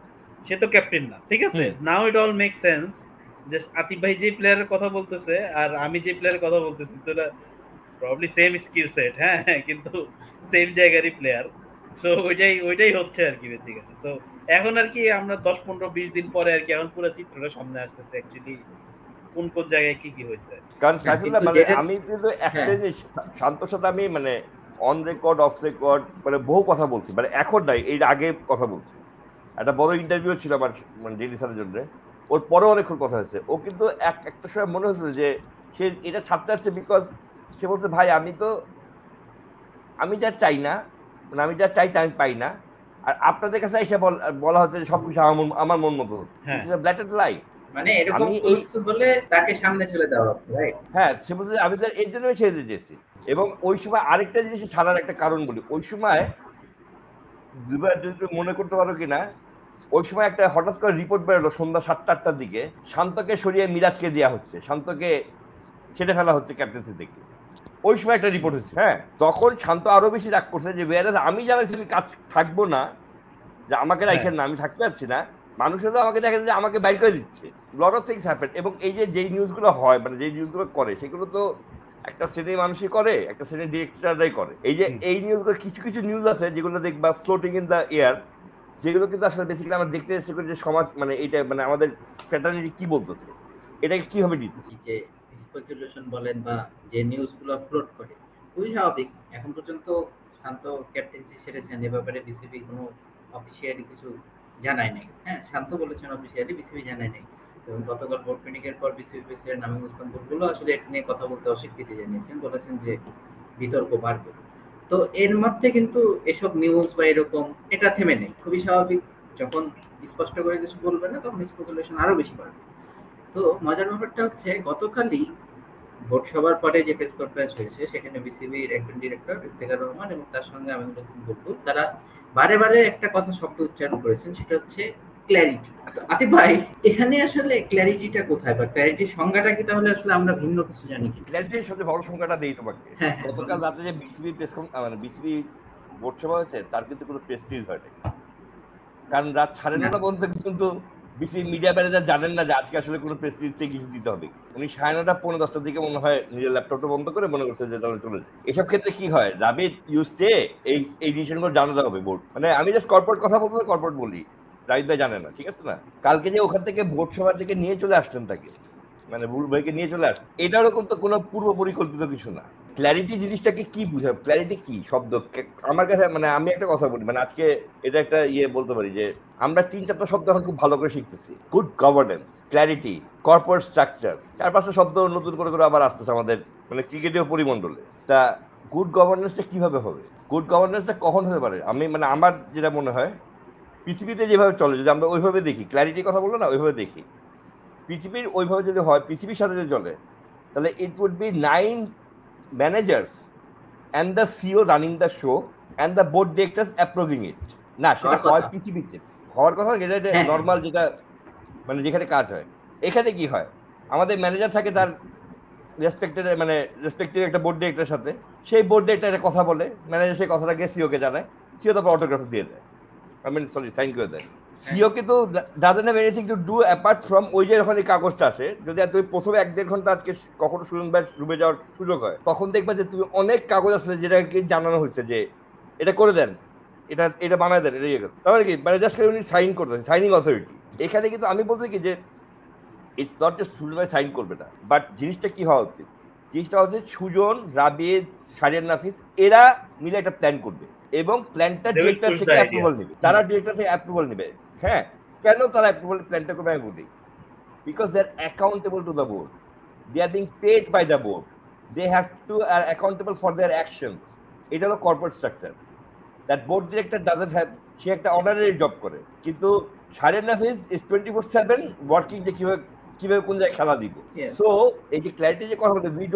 সে তো ক্যাপ্টেন না। ঠিক আছে, নাও ইট অল মেক সেন্স যে আতিফ ভাই যে প্লেয়ারের কথা বলতেছে আর আমি যে প্লেয়ারের কথা বলতেছি, তো প্রবাবলি সেম স্কিল সেট, হ্যাঁ, কিন্তু সেম জায়গারই প্লেয়ার। সো ওইটাই হচ্ছে আর কি বেসিক্যালি। সো এখন আর কি আমরা 10-15-20 দিন পরে আর কি এখন পুরো চিত্রটা সামনে আসতেছে অ্যাকচুয়ালি কোন কোন জায়গায় কি হয়েছে। কারণ সাইফুল্লাহ মানে আমি কিন্তু একটা জিনিস শান্তর সাথে আমি মানে অন রেকর্ড অফ রেকর্ড মানে বহু কথা বলছি, মানে এখন নাই, এই আগে কথা বলছি। একটা বড় ইন্টারভিউ ছিল আমার মানে ডেইলি স্যারের জন্য, ওর পরে অনেকক্ষণ কথা হয়েছে। ও কিন্তু একটা সময় মনে হয়েছিল যে সে এটা ছাড়তে যাচ্ছে, বিকজ সে বলছে ভাই আমি যা চাই না, মানে আমি যা চাই তা আমি পাই না, আর আপনাদের কাছে এসে বলা হচ্ছে যে সবকিছু আমার মন মতো ব্ল্যাটার লাই, মানে এরকম কিছু বলে তাকে সামনে ছেড়ে দেওয়া হচ্ছে, রাইট? হ্যাঁ, সে বলছে আমি তো এর জন্যই ছেড়ে দিতে চেয়েছি। এবং ওই সময় আরেকটা জিনিস ছাড়ার একটা কারণ বলি, ওই সময় যদি মনে করতে পারো কিনা, ওই সময় একটা হঠাৎ করে রিপোর্ট বেরোলো সন্ধ্যা 7-8টার দিকে, শান্তকে সরিয়ে মিরাজকে দেওয়া হচ্ছে, শান্তকে ছেড়ে ফেলা হচ্ছে ক্যাপ্টেন্সি থেকে। ওই সময় একটা রিপোর্ট হচ্ছে। হ্যাঁ, তখন শান্ত আরো বেশি রাগ করছে যে আমি জানাইছি আমি কাজ থাকবো না, যে আমাকে রাখেন না, আমি থাকতে পারছি না, মানুষের তো আমাকে দেখা যায় যে আমাকে বাইর করে দিচ্ছে। লট অফ থিংস হ্যাপেন। এবং এই যেই নিউজগুলো হয়, মানে যেই নিউজগুলো করে, সেগুলো তো একটা শ্রেণীর মানুষই করে, একটা শ্রেণীর ডিরেক্টররাই করে। এই নিউজগুলো কিছু কিছু নিউজ আছে যেগুলো দেখবা ফ্লোটিং ইন দ্য এয়ার, যেগুলো কিন্তু আসলে বেসিক্যালি আমরা দেখতে চেষ্টা করি যে সমাজ মানে এইটা মানে আমাদের ফ্যাটার্নিটি কি বলতেছে, এটাকে কিভাবে দিতেছে। যে স্পেকুলেশন বলেন বা যে নিউজগুলো ফ্লোট করে, খুবই স্বাভাবিক। এখন পর্যন্ত শান্ত ক্যাপ্টেন্সি ছেড়েছেন, এ ব্যাপারে বিসিবি কোনো অফিসিয়ালি কিছু জানায় নাই। হ্যাঁ, শান্ত বলেছেন অফিসিয়ালি, বিসিবি জানায় নাই। এবং গতকাল বোর্ড মিটিংয়ের পর বিসিবি প্রেসিডেন্ট আমিনুল ইসলাম বুলবুল আসলে এটা নিয়ে কথা বলতে অস্বীকৃতি জানিয়েছেন, বলেছেন যে বিতর্ক বাড়বে। তো এর মধ্যে কিন্তু এসব নিউজ বা এরকম এটা থেমে নেই, খুবই স্বাভাবিক। যখন স্পষ্ট করে কিছু বলবে না, তখন স্পেকুলেশন আরো বেশি বাড়বে। তো মজার ব্যাপারটা হচ্ছে, গতকালই ভোট সভার পরে যে প্রেস কনফারেন্স হয়েছে, সেখানে বিসিবির একজন ডিরেক্টর ইফতেখার রহমান এবং তার সঙ্গে আমিনুল ইসলাম বুলবুল, তারা বারে বারে একটা কথা শব্দ উচ্চারণ করেছেন, সেটা হচ্ছে ক্ল্যারিটি। আতিফ ভাই, এখানে আসলে ক্ল্যারিটিটা কোথায়, বা ক্ল্যারিটির সংজ্ঞাটা কি তাহলে আসলে আমরা ভিন্ন কিছু জানি কি? ক্ল্যারিটির সবচেয়ে বড় সংখ্যাটা দেই তোমাকে। গতকাল রাতে যে বিসিবি মানে বিসিবি ভোট সভা হয়েছে, তার কিন্তু কোনো প্রেস রিলিজ হয়নি, কারণ রাত 9:30 পর্যন্ত কিন্তু বিসিবি মিডিয়া ম্যানেজার জানেন না যে আজকে আসলে কোনো প্রেস রিলিজ থেকে কিছু দিতে হবে। উনি 9:30-10:30 দিকে মনে হয় নিজের ল্যাপটপটা বন্ধ করে মনে করছে যে তাহলে চলে যায়। এসব ক্ষেত্রে কি হয়, রাবিদ ইউজে এই ডিসিশনগুলো জানাতে হবে বোর্ড। মানে আমি জাস্ট কর্পোরেট কথা বলতে কর্পোরেট বলি, রাবিদ ভাই জানে না, ঠিক আছে না? কালকে যে ওখান থেকে ভোট সভা থেকে নিয়ে চলে আসলেন তাকে, মানে বুল ভাইকে নিয়ে চলে আসলেন, এটারও কিন্তু কোনো পূর্ব পরিকল্পিত কিছু না। ক্ল্যারিটি জিনিসটাকে কি বুঝায়, ক্ল্যারিটি কি শব্দ? আমার কাছে মানে আমি একটা কথা বলি, মানে আজকে এটা একটা বলতে পারি যে আমরা 3-4টা শব্দ এখন খুব ভালো করে শিখতেছি। Good governance, clarity, corporate structure, 4-5টা শব্দ নতুন করে করে আবার আসতেছে আমাদের মানে ক্রিকেটীয় পরিমণ্ডলে। তা গুড গভর্নেন্সটা কিভাবে হবে, গুড গভর্নেন্সটা কখন হতে পারে? আমি মানে আমার যেটা মনে হয়, পৃথিবীতে যেভাবে চলে যদি আমরা ওইভাবে দেখি, ক্ল্যারিটির কথা বললো না, ওইভাবে দেখি, পৃথিবীর ওইভাবে যদি হয়, পৃথিবীর সাথে যদি চলে, তাহলে it would be 9 managers and the CEO running the show and the board directors approving it. না, সেটা হয় পৃথিবীতে হওয়ার কথা, যেটা নর্মাল, যেটা মানে যেখানে কাজ হয়। এখানে কি হয়, আমাদের ম্যানেজার থাকে তার রেসপেক্টিভ একটা বোর্ড ডিরেক্টরের সাথে, সেই বোর্ড ডিরেক্টর কথা বলে, ম্যানেজার সেই কথাটাকে সিওকে জানায়, সিও তারপর অটোগ্রাফ দিয়ে দেয়, সাইন করে দেয়। সিও কিন্তু doesn't have anything to do apart from ওই যে যখন এই কাগজটা আসে। যদি তুমি প্রথমে 1-1.5 ঘন্টা আজকে কখনো ডুবে যাওয়ার সুযোগ হয়, তখন দেখবা যে তুমি অনেক কাগজ আছে যেটাকে জানানো হয়েছে যে এটা করে দেন, এটা বানায় দেন, এটা তারপরে কি মানে জাস্ট উনি সাইন করতে, সাইনিং অথরিটি। এখানে কিন্তু আমি বলছি কি যে ইটস নট জাস্ট সুজন ভাই সাইন করবে না, বাট জিনিসটা কি হওয়া উচিত, জিনিসটা হচ্ছে সুজন, রাবিদ, শাহরিয়ার নাফিস এরা মিলে একটা প্ল্যান করবে এবং প্ল্যানটা ডিরেক্টর থেকে অ্যাপ্রুভাল নেবে, তারা ডিরেক্টর থেকে অ্যাপ্রুভাল নেবে। হ্যাঁ, কেন তারা অ্যাপ্রুভাল প্ল্যানটা করবে আমি বলি, because they are accountable to the board, they are being paid by the board, they have to are accountable for their actions. এটা হলো corporate structure. That board director doesn't have, সে একটা অনারারি জব করে, কিন্তু সারেন হাফিজ is 24/7 working, যে কিভাবে কোন জায়গায় খেলা দিব। সো এই যে ক্ল্যারিটি যে কথা বলতে, we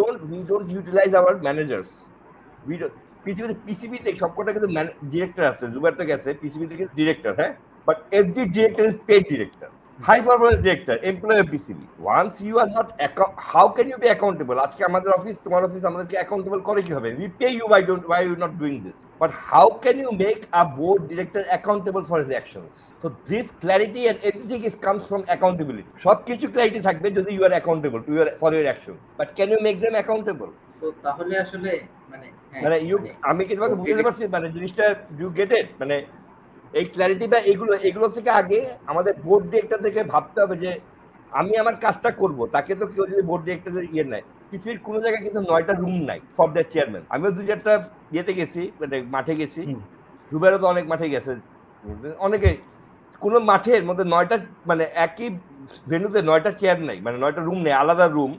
don't utilise our managers. পৃথিবীতে পিসিবিতে সবকটা কিন্তু ডিরেক্টর আছে, জুবাইর তো গেছে পিসিবি থেকে ডিরেক্টর, হ্যাঁ, but every director is paid director, high performance director, employee of PCB. Once you are not, how can you be accountable? আজকে আমাদের অফিস, তোমার অফিস আমাদেরকে অ্যাকাউন্টেবল করে কি হবে? We pay you, why you not doing this? But how can you make a board director accountable for his actions? So this clarity and everything comes from accountability. সবকিছু clarity থাকবে যদি you are accountable for your actions, but can you make them accountable? তো তাহলে আসলে মানে আমি কি তোমাকে বুঝতে পারছি মানে জিনিসটা, ইউ গেট ইট? মানে এই ক্ল্যারিটি বা এগুলো থেকে আগে আমাদের বোর্ড ডিরেক্টর থেকে ভাবতে হবে যে আমি আমার কাজটা করব, তাকে তো কেউ যদি বোর্ড ডিরেক্টরের ইয়ে নেয়, পৃথিবীর কোনো জায়গায় কিন্তু 9টা রুম নাই ফর দ্য চেয়ারম্যান। আমিও 2-4টা ইয়েতে গেছি, মানে মাঠে গেছি, জুবাইরও তো অনেক মাঠে গেছে, অনেকে কোনো মাঠের মধ্যে 9টা মানে একই ভেন্যুতে 9টা চেয়ার নাই, মানে 9টা রুম নেই, আলাদা রুম,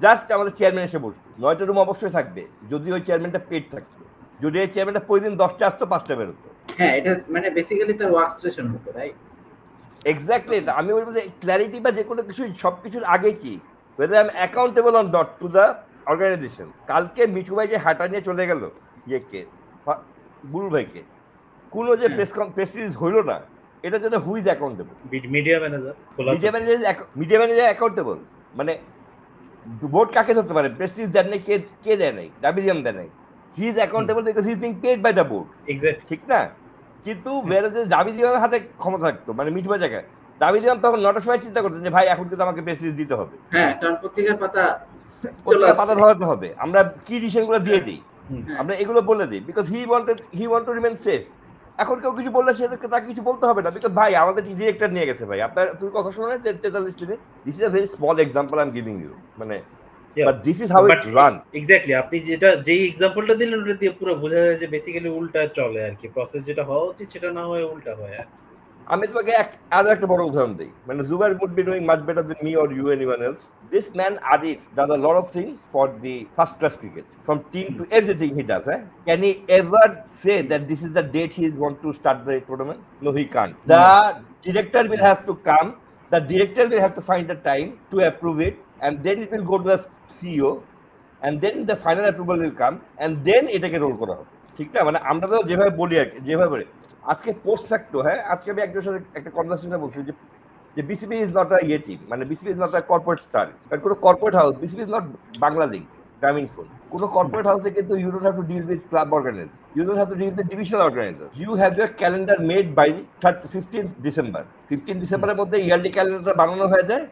জাস্ট আমাদের চেয়ারম্যান এসে বসবে। 9টা রুম অবশ্যই থাকবে যদি ওই চেয়ারম্যানটা পেড থাকতো, যদি এই চেয়ারম্যানটা প্রতিদিন 10টা আসতো 5টা বেরোতো। হ্যাঁ, এটা মানে বেসিক্যালি তার ওয়ার্ক স্টেশন হতো, রাইট? এক্স্যাক্টলি। আমি বলবো যে ক্ল্যারিটি বা যে কোনো কিছু সবকিছুর আগে কি, whether I'm accountable or not to the organization। কালকে মিঠু ভাই যে হাঁটা নিয়ে চলে গেল ইয়েকে, বুলু ভাইকে, কোনো যে প্রেস রিলিজ হইলো না, এটার জন্য who is accountable? Media manager accountable. মানে বোর্ড কাকে ধরতে পারে? প্রেস রিলিজ দেন নাই, কে দেয় নাই? ডাবিলিয়াম দেয় নাই। He is accountable because he is being paid by the board, ঠিক না? কিন্তু জাবিলিয়ামের হাতে ক্ষমতা থাকতো, মানে মিঠু ভাই জায়গায় জাবিলিয়াম তখন 9টার সময় চিন্তা করতেন যে ভাই এখন কিন্তু আমাকে প্রেস রিলিজ দিতে হবে, হ্যাঁ, কারণ পত্রিকার পাতা ধরাতে হবে, আমরা কি ডিসিশনগুলো দিয়ে দিই, আমরা এগুলো বলে দিই, because he want to remain safe. এখন কেউ কিছু বললে সেদেরকে তাকে কিছু বলতে হবে না, বিকজ ভাই আমাদের ডিরেক্টর নিয়ে গেছে, ভাই আপনার তুমি কথা শোনো না 43 দিনে। This is a very small example I am giving you, মানে but this is how it runs. Exactly, আপনি যেই এক্সাম্পলটা দিলেন ওটা দিয়ে পুরো বোঝা যায় যে বেসিক্যালি উল্টা চলে আর কি, প্রসেস যেটা হওয়া উচিত সেটা না হয়ে উল্টা হয়। আর আমি তোমাকে আরো একটা বড় উদাহরণ দিই, মানে Jubair would be doing much better than me or you anyone else. This man Arif does a lot of things for the first class cricket, from team to everything he does. Can he ever say that this is the date he is want to start the tournament? No, he can't. The director will have to come, the director will have to find the time to approve it, and then it will go to the CEO, and then the final approval will come, and then এটাকে role করা হবে, ঠিক না? মানে আমরা তো যেভাবে বলি আর কি, যেভাবে বলি আজকে পোস্ট ফ্যাক্টো, হ্যাঁ, আজকে আমি একজনের সাথে একটা কনভারসেশনে বলছি যে বিসিবি ইজ নট আ ইয়ে টিম, মানে BCB is not a corporate star, but কোনো corporate house, BCB is not Bangla league, Grameenphone, কোনো কর্পোরেট হাউসে কিন্তু you don't have to deal with club organiser, you don't have to deal with divisional organiser, you have your calendar made by 15 December. 15 ডিসেম্বরের মধ্যে yearly calendar বানানো হয়ে যায়,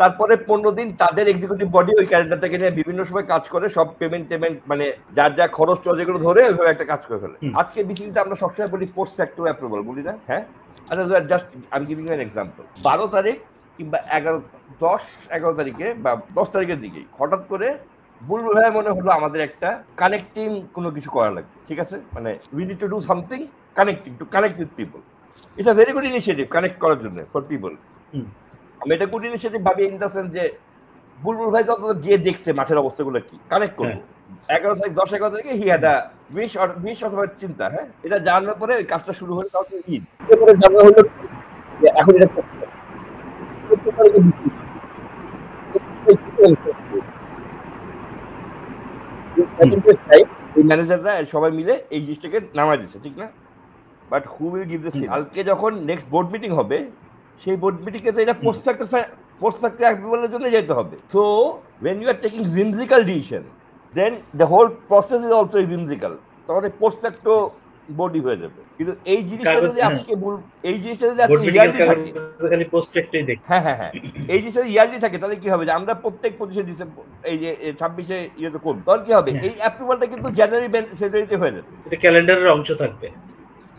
তারপরে 15 দিন তাদের এক্সিকিউটিভ বডি ওই ক্যালেন্ডারটাকে নিয়ে বিভিন্ন সময় কাজ করে, সব পেমেন্ট মানে যার যা খরচ যেগুলো ধরে ওইভাবে একটা কাজ করে ফেলে। আজকে বিসিবিতে আমরা সবসময় বলি পোস্ট ফ্যাক্টো অ্যাপ্রুভাল, বলি না? হ্যাঁ, আচ্ছা, just I am giving an example. 12 তারিখ কিংবা 11 তারিখে বা 10 তারিখের দিকে হঠাৎ করে বুলবুল ভাই মনে হলো আমাদের একটা কানেক্টিং কোনো কিছু করা লাগবে, ঠিক আছে? মানে we need to do something connecting, to connect with people. It's a very good initiative connect করার জন্য ফর পিপল। আমি এটা গুড ইনিশিয়েটিভ ভাবি ইন দ্য সেন্স যে বুলবুল ভাই তত গিয়ে দেখছে মাঠের অবস্থাগুলো কি, কানেক্ট করবো। 11 তারিখে হি হ্যাড আ উইশ অথবা চিন্তা, হ্যাঁ, এটা জানার পরে ওই কাজটা শুরু হলো, তারপরে ঈদ, এরপরে জানা হলো যে এখন এটা এই ম্যানেজাররা সবাই মিলে এই জিনিসটাকে নামায় দিচ্ছে, ঠিক না? But who will give this? কালকে যখন নেক্সট বোর্ড মিটিং হবে, সেই বোর্ড মিটিং এ তো এটা পোস্ট ফ্যাক্টর অ্যাপ্রুভালের জন্য যেতে হবে। So when you are taking whimsical decision, then the whole process is also whimsical, তখন পোস্ট ফ্যাক্টর বডি হয়ে যাবে। কিন্তু এই জিনিসটা যদি আজকে এই জিনিসটা যদি আজকে ইয়ারলি থাকে, খালি পোস্ট ফ্যাক্টরই দেখ, হ্যাঁ, এই জিনিসটা ইয়ারলি থাকে, তাহলে কি হবে যে আমরা প্রত্যেক 25 ডিসেম্বর এই যে 26 ইয়েতে করব, তখন কি হবে এই অ্যাপ্রুভালটা কিন্তু ফেব্রুয়ারিতে হয়ে যাবে, এটা ক্যালেন্ডারের অংশ থাকবে।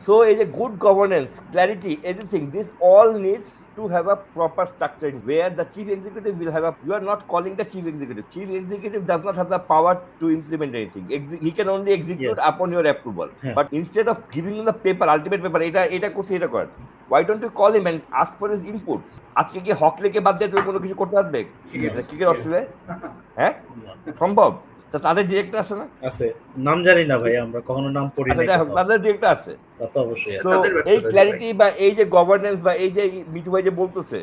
So is a good governance, clarity, everything. This all needs to have a proper structure where the chief executive will have a. You are not calling the chief executive. Chief executive does not have the power to implement anything. He can only execute upon your approval. But instead of giving him the paper, ultimate paper, এটা করছে এটা কর, why don't you call him and ask for his inputs? আজকে কি হকলেকে বাদ দিয়ে তুমি কোনো কিছু করতে পারবে ক্রিকেট অস্ট্রেলিয়ায়? হ্যাঁ, সম্ভব? তা তাদের ডিরেক্টর আছে না? আছে, নাম জানি না ভাই, আমরা কখনো নাম পড়ি আচ্ছা নাই দেখো, কোথাও। তাদের ডিরেক্টর আছে। তা তো অবশ্যই আছে। তো তাদের এই ব্যর্থতা ক্ল্যারিটি বা এই যে গভর্নেন্স বা এই যে মিঠু ভাই যে বলতেছে,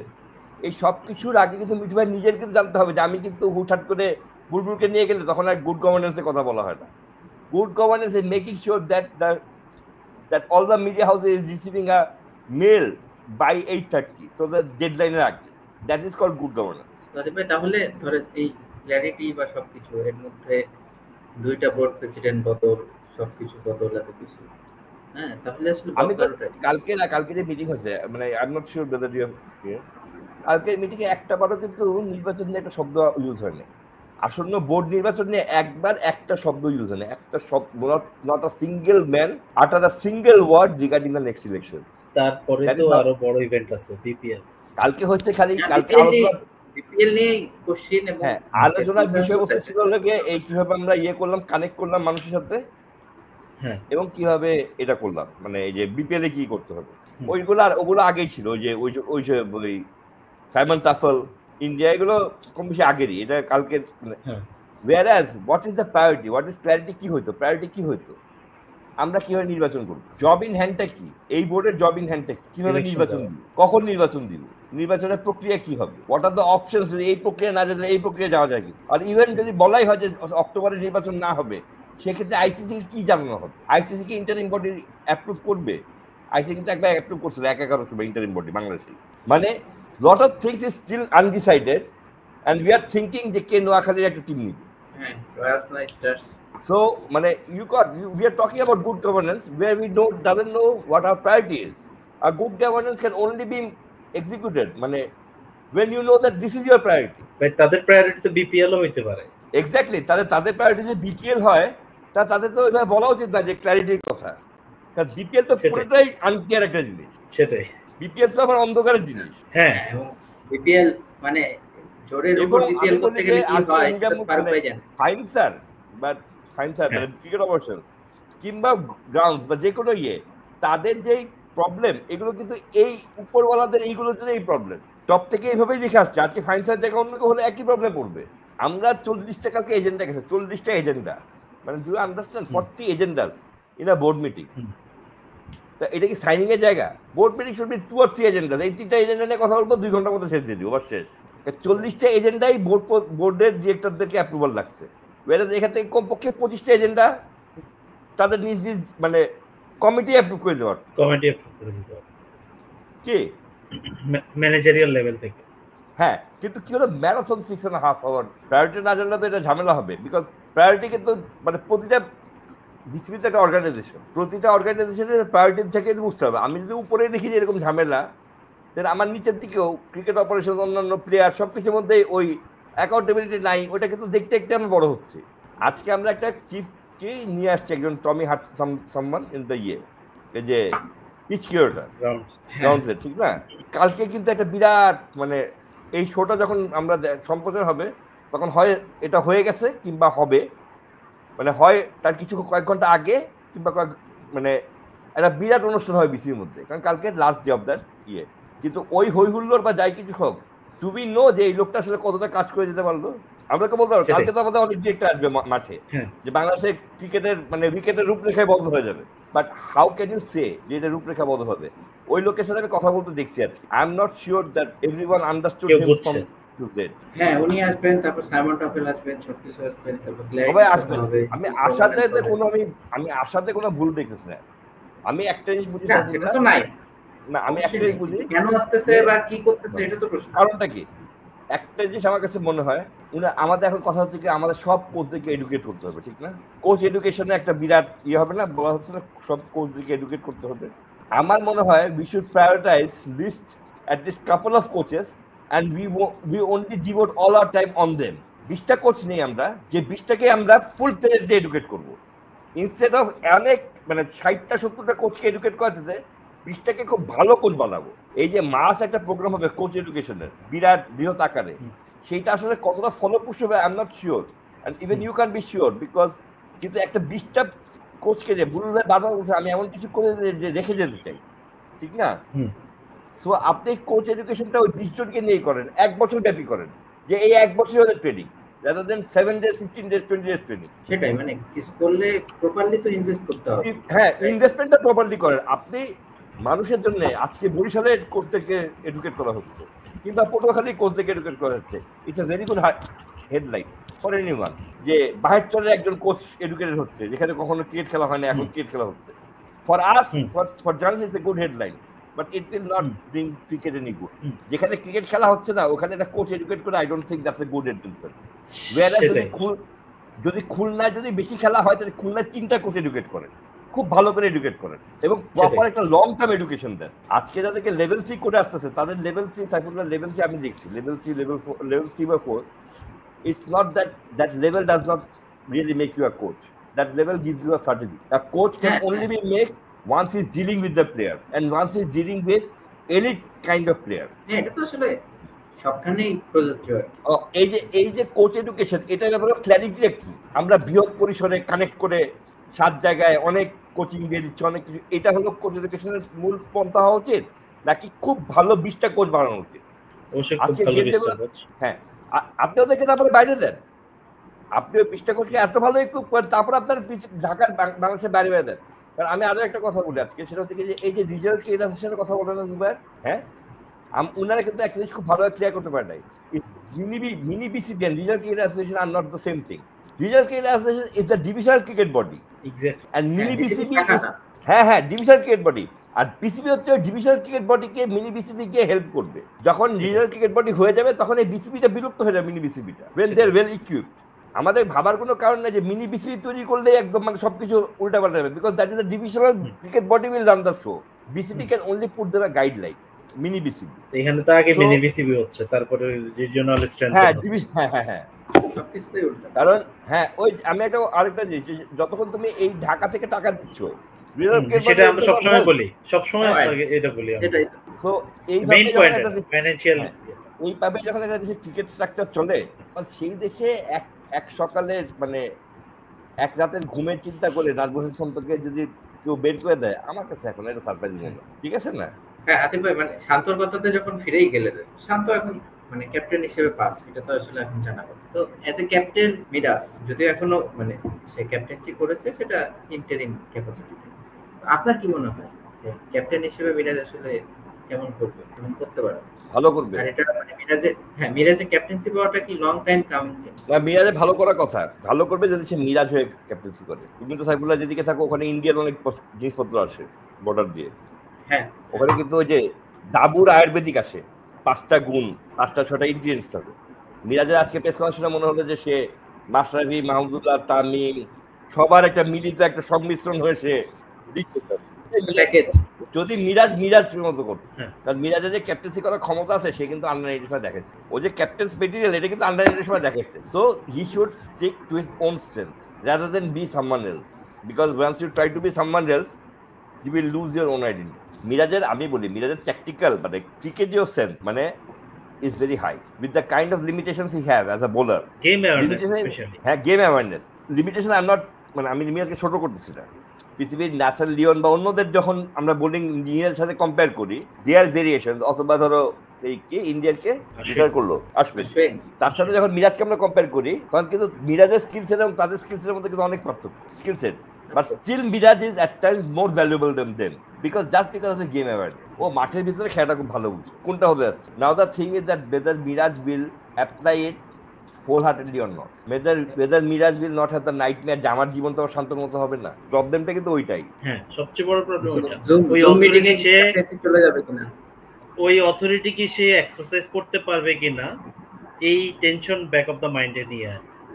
এই সব কিছুর আগে কিন্তু মিঠু ভাই নিজের কিন্তু জানতে হবে যে আমি কিন্তু হুটহাট করে বুলবুলকে নিয়ে গেলে তখন আর গুড গভর্নেন্সের কথা বলা হয় না। Good governance is making sure that all the media houses is receiving a mail by 8:30, so the deadline এর আগে, that is called good governance. তাহলে ধরে এই ক্ল্যারিটি বা সবকিছু এর মধ্যে 2টা বোর্ড প্রেসিডেন্ট বদল, সবকিছু বদল, এত কিছু, হ্যাঁ, তাহলে আসলে আমি তো বদলাটা কি? কালকে যে মিটিং হয়েছে, মানে I am not sure whether you have কালকে মিটিং এ একটা বারও কিন্তু নির্বাচন নিয়ে একটা শব্দ ইউজ হয়নি। আসন্ন বোর্ড নির্বাচন নিয়ে একবার একটা শব্দ ইউজ হয়নি, একটা শব্দ, not a single man utter a single word regarding the next election. তারপরে That তো is how- আরো বড় ইভেন্ট আছে বিপিএল। কালকে হচ্ছে খালি কালকে বিপিএল নিয়ে কোশ্চেন এবং হ্যাঁ, আলোচনার বিষয়বস্তু ছিল লাগে এই কিভাবে আমরা করলাম, কানেক্ট করলাম মানুষের সাথে, হ্যাঁ, এবং কিভাবে এটা করলাম, মানে এই যে বিপিএল এ কি করতে হবে হুম। ওগুলো আগেই ছিল। ওই যে সাইমন টাফেল ইন্ডিয়া, এগুলো কম বেশি আগেরই, এটা কালকে। হ্যাঁ। whereas what is the priority, what is clarity, কি হইতো, প্রায়োরিটি কি হইতো, আমরা কিভাবে নির্বাচন করব, জব ইন হ্যান্ডটা কি, এই বোর্ডের জব ইন হ্যান্ডটা কি, কিভাবে Election নির্বাচন দেওয়া। দিব, কখন নির্বাচন দিব, নির্বাচনের প্রক্রিয়া কি হবে, হোয়াট আর দ্য অপশনস, এই প্রক্রিয়া না যেতে এই প্রক্রিয়া যাওয়া যায় কি, আর ইভেন যদি বলাই হয় যে অক্টোবরে নির্বাচন না হবে, সেক্ষেত্রে আইসিসি কি জানানো হবে, আইসিসি কি ইন্টারিম বডি অ্যাপ্রুভ করবে, আইসিসি কিন্তু একবার অ্যাপ্রুভ করছিল 11 ইন্টারিম বডি বাংলাদেশে, মানে lot of things is still undecided and we are thinking যে কে নোয়াখালীর একটা টিম নিবে। হ্যাঁ, রয়্যাল স্টার্স। So মানে we are talking about good governance where we doesn't know what our priority is. A good governance can only be executed মানে when you know that this is your priority. ভাই তাদের priority তো BPL ও হইতে পারে। Exactly, তাদের priority যে BPL হয়, তাদের তো এভাবে বলা উচিত না যে ক্ল্যারিটির কথা, কারণ বিপিএল তো পুরোটাই আনক্লিয়ার একটা জিনিস। সেটাই, বিপিএল তো আবার অন্ধকারের জিনিস। হ্যাঁ, এবং বিপিএল মানে জোরের উপর বিপিএল করতে গেলে কি হয় সেটা ফারুক ভাই জানেন। ফাইন স্যার মানে ক্রিকেট অপারেশনস কিংবা গ্রাউন্ডস বা যে কোনো তাদের যেই প্রবলেম, এগুলো কিন্তু এই উপরওয়ালাদের এইগুলোর জন্য এই প্রবলেম টপ থেকে এইভাবেই দেখে আসছে। আজকে ফাইন স্যার জায়গা অন্য কেউ হলে একই প্রবলেম পড়বে। আমরা 40টা কালকে এজেন্ডা গেছে, 40টা এজেন্ডা, মানে do understand 40 agendas in a board meeting. তা এটা কি সাইনিং এর জায়গা? Board meeting should be 2 or 3 agenda. এই 3টা এজেন্ডা নিয়ে কথা বলবো, 2 ঘন্টার মধ্যে শেষ দিয়ে দিব, শেষ। 40টা এজেন্ডাই বোর্ডের ডিরেক্টরদেরকে অ্যাপ্রুভাল লাগছে, এখান থেকে কমপক্ষে 25টা এজেন্ডা তাদের নিজ নিজ মানে কমিটি অ্যাপ্রুভ করে দেওয়ার, কমিটি অ্যাপ্রুভ করে দিতে হবে কি ম্যানেজারিয়াল লেভেল থেকে। হ্যাঁ, কিন্তু কি হলো, ম্যারাথন 6.5 আওয়ার প্রায়োরিটি না জানলে তো এটা ঝামেলা হবে। বিকজ প্রায়োরিটি কিন্তু মানে প্রতিটা বিসিবি একটা অর্গানাইজেশন, প্রতিটা অর্গানাইজেশনের প্রায়োরিটি থেকে বুঝতে হবে। আমি যদি উপরে দেখি যে এরকম ঝামেলা, তাহলে আমার নিচের দিকেও ক্রিকেট অপারেশন, অন্যান্য প্লেয়ার সব কিছুর মধ্যে ওই অ্যাকাউন্টেবিলিটি নাই, ওটা কিন্তু দেখতে দেখতে আমরা বড় হচ্ছে। আজকে আমরা একটা চিফকে নিয়ে আসছি, একজন টমি হার্ট সামওয়ান ইন দ্য এই যে পিচ কিউরেটর গ্রাউন্ডসে, ঠিক না? কালকে কিন্তু একটা বিরাট মানে এই শোটা যখন আমরা সম্প্রচার হবে তখন হয় এটা হয়ে গেছে কিংবা হবে, মানে হয় তার কিছু কয়েক ঘন্টা আগে কিংবা মানে একটা বিরাট অনুষ্ঠান হয় বিসির মধ্যে, কারণ কালকে লাস্ট ডে অফ দ্যাট কিন্তু ওই হই হুল্লোড় বা যাই কিছু হোক, টু বি নো যে এই লোকটা আসলে কতটা কাজ করে যেতে পারলো। আমরা তো বলতে পারবো কালকে তো আমাদের অনেক ডিরেক্টর আসবে মাঠে, যে বাংলাদেশের ক্রিকেটের মানে উইকেটের রূপরেখায় বন্ধ হয়ে যাবে, বাট হাউ ক্যান ইউ সে যে এটা রূপরেখা বন্ধ হবে? ওই লোকের সাথে আমি কথা বলতে দেখছি আজকে। I am not sure that everyone understood him from to Z. হ্যাঁ, উনি আসবেন, তারপর সাইমন টাফেল আসবেন, সবকিছু আসবেন, তারপর সবাই আসবেন। আমি আশাতে কোনো ভুল দেখতেছি না। আমি একটা জিনিস বুঝি সেটা তো নাই না, আমি একটা জিনিস বুঝি কেন আসতেছে বা কি করতেছে, এটা তো প্রশ্ন। কারণটা কি? একটা জিনিস আমার কাছে মনে হয়, আমাদের এখন কথা হচ্ছে কি আমাদের সব কোচদেরকে এডুকেট করতে হবে, ঠিক না? কোচ এডুকেশনে একটা বিরাট হবে না, বলা হচ্ছে না সব কোচদেরকে এডুকেট করতে হবে। আমার মনে হয় we should prioritise list at least couple of coaches and we only devote all our time on them. 20টা কোচ নেই আমরা, যে 20টাকে আমরা ফুল ট্রেড দিয়ে এডুকেট করবো, ইনস্টেড অফ অনেক মানে 60টা 70টা কোচকে এডুকেট করাতে 20টাকে খুব ভালো কোচ বানাবো। এই যে মাস একটা প্রোগ্রাম হবে কোচ এডুকেশনের বিরাট বৃহৎ আকারে, সেইটা আসলে কতটা ফলপ্রসূ হবে I am not sure, and even you can be sure, because কিন্তু একটা 20টা কোচকে যে বুলুল ভাই বারবার বলছে আমি এমন কিছু করে রেখে যেতে চাই, ঠিক না? সো আপনি কোচ এডুকেশনটা ওই 20 জনকে নিয়েই করেন, 1 বছর ব্যাপী করেন, যে এই 1 বছর হলে training, rather than 7 days, 15 days, 20 days training. সেটাই, মানে কিছু করলে প্রপারলি তো ইনভেস্ট করতে হবে। হ্যাঁ, ইনভেস্টমেন্টটা প্রপারলি করেন। আপনি মানুষের জন্য আজকে বরিশালের কোচ থেকে এডুকেট করা হচ্ছে কিংবা পটুয়াখালীর কোচ থেকে এডুকেট করা হচ্ছে, it's a very good headline for anyone যে বাহিরচরের একজন কোচ এডুকেটেড হচ্ছে যেখানে কখনো ক্রিকেট খেলা হয় না, এখন ক্রিকেট খেলা হচ্ছে। For us, for journalist it's a good headline, but it will not bring cricket any good. যেখানে ক্রিকেট খেলা হচ্ছে না ওখানে একটা কোচ এডুকেট করে, I don't think that's a good education. Whereas যদি খুলনায় যদি বেশি খেলা হয় তাহলে খুলনায় 3টা কোচ এডুকেট করেন, খুব ভালো করে এডুকেট করেন এবং প্রপার একটা লং টার্ম এডুকেশন দেন। আজকে যাদেরকে লেভেল 3 করে আসতেছে তাদের লেভেল 3, সাইফুল্লাহ লেভেল 3 আমি দেখছি, লেভেল 3, লেভেল 4, লেভেল 3 বা 4, it's not that level does not really make you a coach. That level gives you a certificate. A coach can only be made once he's dealing with the players and once he's dealing with elite kind of players. হ্যাঁ, এটা তো আসলে সবখানেই প্রযোজ্য। এই যে coach education, এটার ব্যাপারে ক্ল্যারিটিটা কি? আমরা বৃহৎ পরিসরে কানেক্ট করে 7 জায়গায় অনেক কোচিং দিয়ে দিচ্ছি, অনেক কিছু, এটা হলো কোচ এডুকেশনের মূল পন্থা হওয়া উচিত নাকি খুব ভালো 20টা কোচ বানানো উচিত? হ্যাঁ, আপনি ওদেরকে তারপরে বাইরে দেন, আপনি ওই 20টা কোচকে এত ভালো একটু তারপর আপনার ঢাকার বাংলাদেশের বাইরে বাইরে দেন। কারণ আমি আরো একটা কথা বলি আজকে, সেটা হচ্ছে যে এই যে রিজাল্ট অ্যাসোসিয়েশনের কথা বলেন জুবায়ের, হ্যাঁ উনারা কিন্তু একটা জিনিস খুব ভালোভাবে ক্লিয়ার করতে পারে নাই। Mini BCB and result association are not the same thing. Result association is the divisional cricket body and mini BCB হ্যাঁ ডিভিশনাল ক্রিকেট বডি, আর বিসিবি হচ্ছে ডিভিশনাল ক্রিকেট বডিকে মিনি বিসিবি কে হেল্প করবে। যখন রিজিওনাল ক্রিকেট বডি হয়ে যাবে তখন এই বিসিবিটা বিলুপ্ত হয়ে যাবে, mini বিসিবিটা when they are well equipped। আমাদের ভাবার কোনো কারণ নেই যে মিনি বিসিবি তৈরি করলে একদম মানে সবকিছু উল্টা পাল্টা যাবে, because that is the divisional cricket body will run the show. BCB can only put their guideline, mini BCB এখানে তো আগে মিনি বিসিবি হচ্ছে, তারপরে রিজিওনাল স্ট্রেংথ। হ্যাঁ সবকিছুই উল্টা। কারণ হ্যাঁ ওই আমি একটা আরেকটা জিনিস, যতক্ষণ তুমি এই ঢাকা থেকে টাকা দিচ্ছ, সেটা আমরা সবসময় বলি, সবসময় এটা বলি আমরা। সো এই মেইন পয়েন্ট ফাইনান্সিয়াল, এইভাবে যখন একটা দেশে ক্রিকেট স্ট্রাকচার চলে, সেই দেশে এক সকালের মানে এক রাতের ঘুমের চিন্তা করে নাজমুল হোসেন শান্তকে যদি কেউ বের করে দেয়, আমার কাছে এখন এটা সারপ্রাইজ মনে হয়। ঠিক আছে না? হ্যাঁ আতিফ ভাই, মানে শান্তর কথাতে যখন ফিরেই গেলে, শান্ত এখন মানে ক্যাপ্টেন হিসেবে পাস, এটা তো আসলে এখন জানা কথা। তো অ্যাজ এ ক্যাপ্টেন মিরাজ যদিও এখনো মানে সে ক্যাপ্টেন্সি করেছে, সেটা ইন্টারিম ক্যাপাসিটিতে, আপনার কি মনে হয় ক্যাপ্টেন হিসেবে মিরাজ আসলে কেমন করবে, কেমন করতে পারে? ভালো করবে। আর এটা মানে মিরাজের ক্যাপ্টেন্সি পাওয়াটা কি লং টাইম কামিং? না, মিরাজে ভালো করার কথা, ভালো করবে যদি সে মিরাজ হয়ে ক্যাপ্টেন্সি করে। তুমি তো সাইফুল্লাহ যেদিকে থাকো ওখানে ইন্ডিয়ান অনেক জিনিসপত্র আসে বর্ডার দিয়ে। হ্যাঁ, ওখানে কিন্তু ওই যে দাবুর আয়ুর্বেদিক আসে, 5টা গুণ, 5টা 6টা ইনগ্রিডিয়েন্টস থাকে। মিরাজের আজকে প্রেস কনফারেন্সে মনে হলো যে সে মাশরাফি, মাহমুদুল্লাহ, তামিম সবার একটা মিলিত একটা সংমিশ্রণ হয়েছে। যদি মিরাজ মতো করতো, কারণ মিরাজের যে ক্যাপ্টেন্সি করার ক্ষমতা আছে সে কিন্তু আন্ডার-19 সময় দেখাচ্ছে। ও যে ক্যাপ্টেন্স মেটেরিয়াল এটা কিন্তু আন্ডার-19 সময় দেখাচ্ছে। So he should stick to his own strength rather than be someone else, because once you try to be someone else you will lose your own identity. মিরাজের আমি বলি মিরাজের ট্যাকটিক্যাল মানে ক্রিকেটীয় সেন্স মানে is very high with the kind of limitations he has as a bowler. Game awareness especially. হ্যাঁ, game awareness limitation. I am not মানে আমি মিরাজকে ছোট করতেছি না। পৃথিবীর ন্যাচারাল লিওন বা অন্যদের যখন আমরা বোলিং ইন্ডিয়ার সাথে কম্পেয়ার করি, দেয়ার ভেরিয়েশন, অথবা ধরো এই কে ইন্ডিয়াকে লিডার করলো আসবে, তার সাথে যখন মিরাজকে আমরা কম্পেয়ার করি তখন কিন্তু মিরাজের স্কিল সেট এবং তাদের স্কিল সেটের মধ্যে কিন্তু অনেক পার্থক্য skill set, but still Miraz is at times more valuable than them because just because of the game awareness. ও মাঠের ভিতরে খেলাটা খুব ভালো বুঝে কোনটা হতে যাচ্ছে। Now the thing is that whether Miraz will apply it wholeheartedly or not, whether Miraz will not have the nightmare যে আমার জীবন তো শান্তর মতো হবে না, প্রবলেমটা কিন্তু ওইটাই। হ্যাঁ, সবচেয়ে বড় প্রবলেম ওইটা। ওই অথরিটি সে চলে যাবে কিনা, ওই অথরিটি কি সে এক্সারসাইজ করতে পারবে কিনা, এই টেনশন ব্যাক অফ দ্য মাইন্ডে নিয়ে,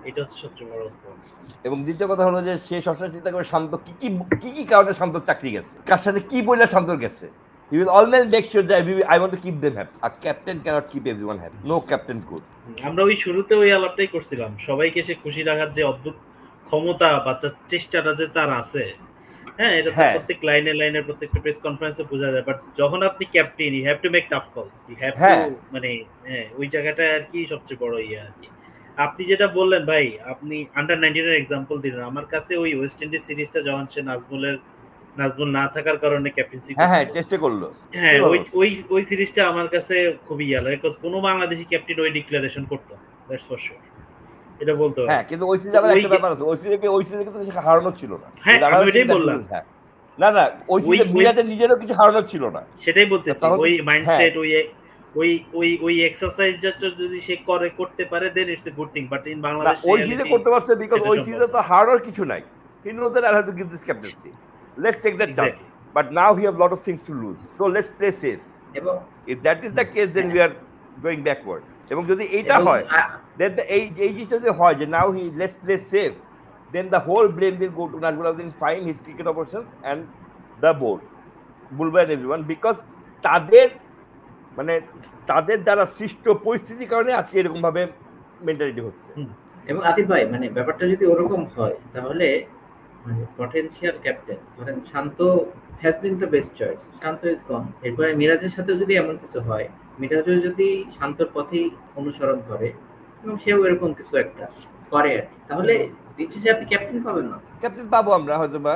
এটা হচ্ছে সবচেয়ে বড় প্রবলেম। এবং দ্বিতীয় কথা হলো যে সে সবসময় চিন্তা করে শান্ত কি কারণে শান্তর চাকরি গেছে, কার সাথে কি বলে শান্তর গেছে। He will always make sure that I want to keep them happy. A captain cannot keep everyone happy. No captain could. আমরা ওই শুরুতে ওই আলাপটাই করছিলাম, সবাইকে সে খুশি রাখার যে অদ্ভুত ক্ষমতা বা চেষ্টাটা যে তার আছে, হ্যাঁ এটা প্রত্যেক লাইনে প্রত্যেকটা প্রেস কনফারেন্সে বোঝা যায়। বাট যখন আপনি captain, you have to make tough calls, you have to মানে ওই জায়গাটা আর কি সবচেয়ে বড় আর কি। আপনি যেটা বললেন ভাই, আপনি আন্ডার-19 এর एग्जांपल দিলেন। আমার কাছে ওই ওয়েস্ট ইন্ডিজ সিরিজটা যখন সে নাজমুল না থাকার কারণে ক্যাপ্টেন্সি চেষ্টা করলো, হ্যাঁ ওই সিরিজটা আমার কাছে খুবই লাগে, বিকজ কোনো বাংলাদেশি ক্যাপ্টেন ওই ডিক্লারেশন করতো, দ্যাটস ফর শিওর। এটা বলতে পারবো। হ্যাঁ, কিন্তু ওই সিজনে আবার একটা ব্যাপার আছে, ওই সিজনে কিন্তু সে হারানো ছিল না। হ্যাঁ, আমি ওইটাই বললাম। হ্যাঁ, না ওই সিজনে মিরাজের নিজেরও কিছু হারানো ছিল না। সেটাই বলতেছি, ওই মাইন্ডসেট, ওই এক্সারসাইজটা যদি সে করতে পারে, then it's a good thing. But in Bangladesh ওই সিজনে করতে পারছে বিকজ ওই সিজনে তো হারানোর কিছু নাই। He knows that I have to give this captaincy, let's take that chance, but now he have lot of things to lose, so let's play safe. এবং if that is the case then we are going backward. এবং যদি এইটা হয়, দেন এই জিনিসটা যদি হয় যে now he let's play safe, then the whole blame will go to Najmuddin fine his cricket operations and the board, Bulba and everyone, because তাদের দ্বারা সৃষ্ট পরিস্থিতির কারণে আজকে এরকম ভাবে মেন্টালিটি হচ্ছে। এবং আতিফ ভাই, মানে ব্যাপারটা যদি ওরকম হয় তাহলে মানে পটেনশিয়াল ক্যাপ্টেন ধরেন Shanto has been the best choice, Shanto is gone. এরপরে মিরাজের সাথে যদি এমন কিছু হয়, মিরাজও যদি শান্তর পথেই অনুসরণ করে এবং সেও এরকম কিছু একটা করে, তাহলে দিচ্ছে যে আপনি ক্যাপ্টেন পাবেন না। ক্যাপ্টেন পাবো আমরা হয়তো বা,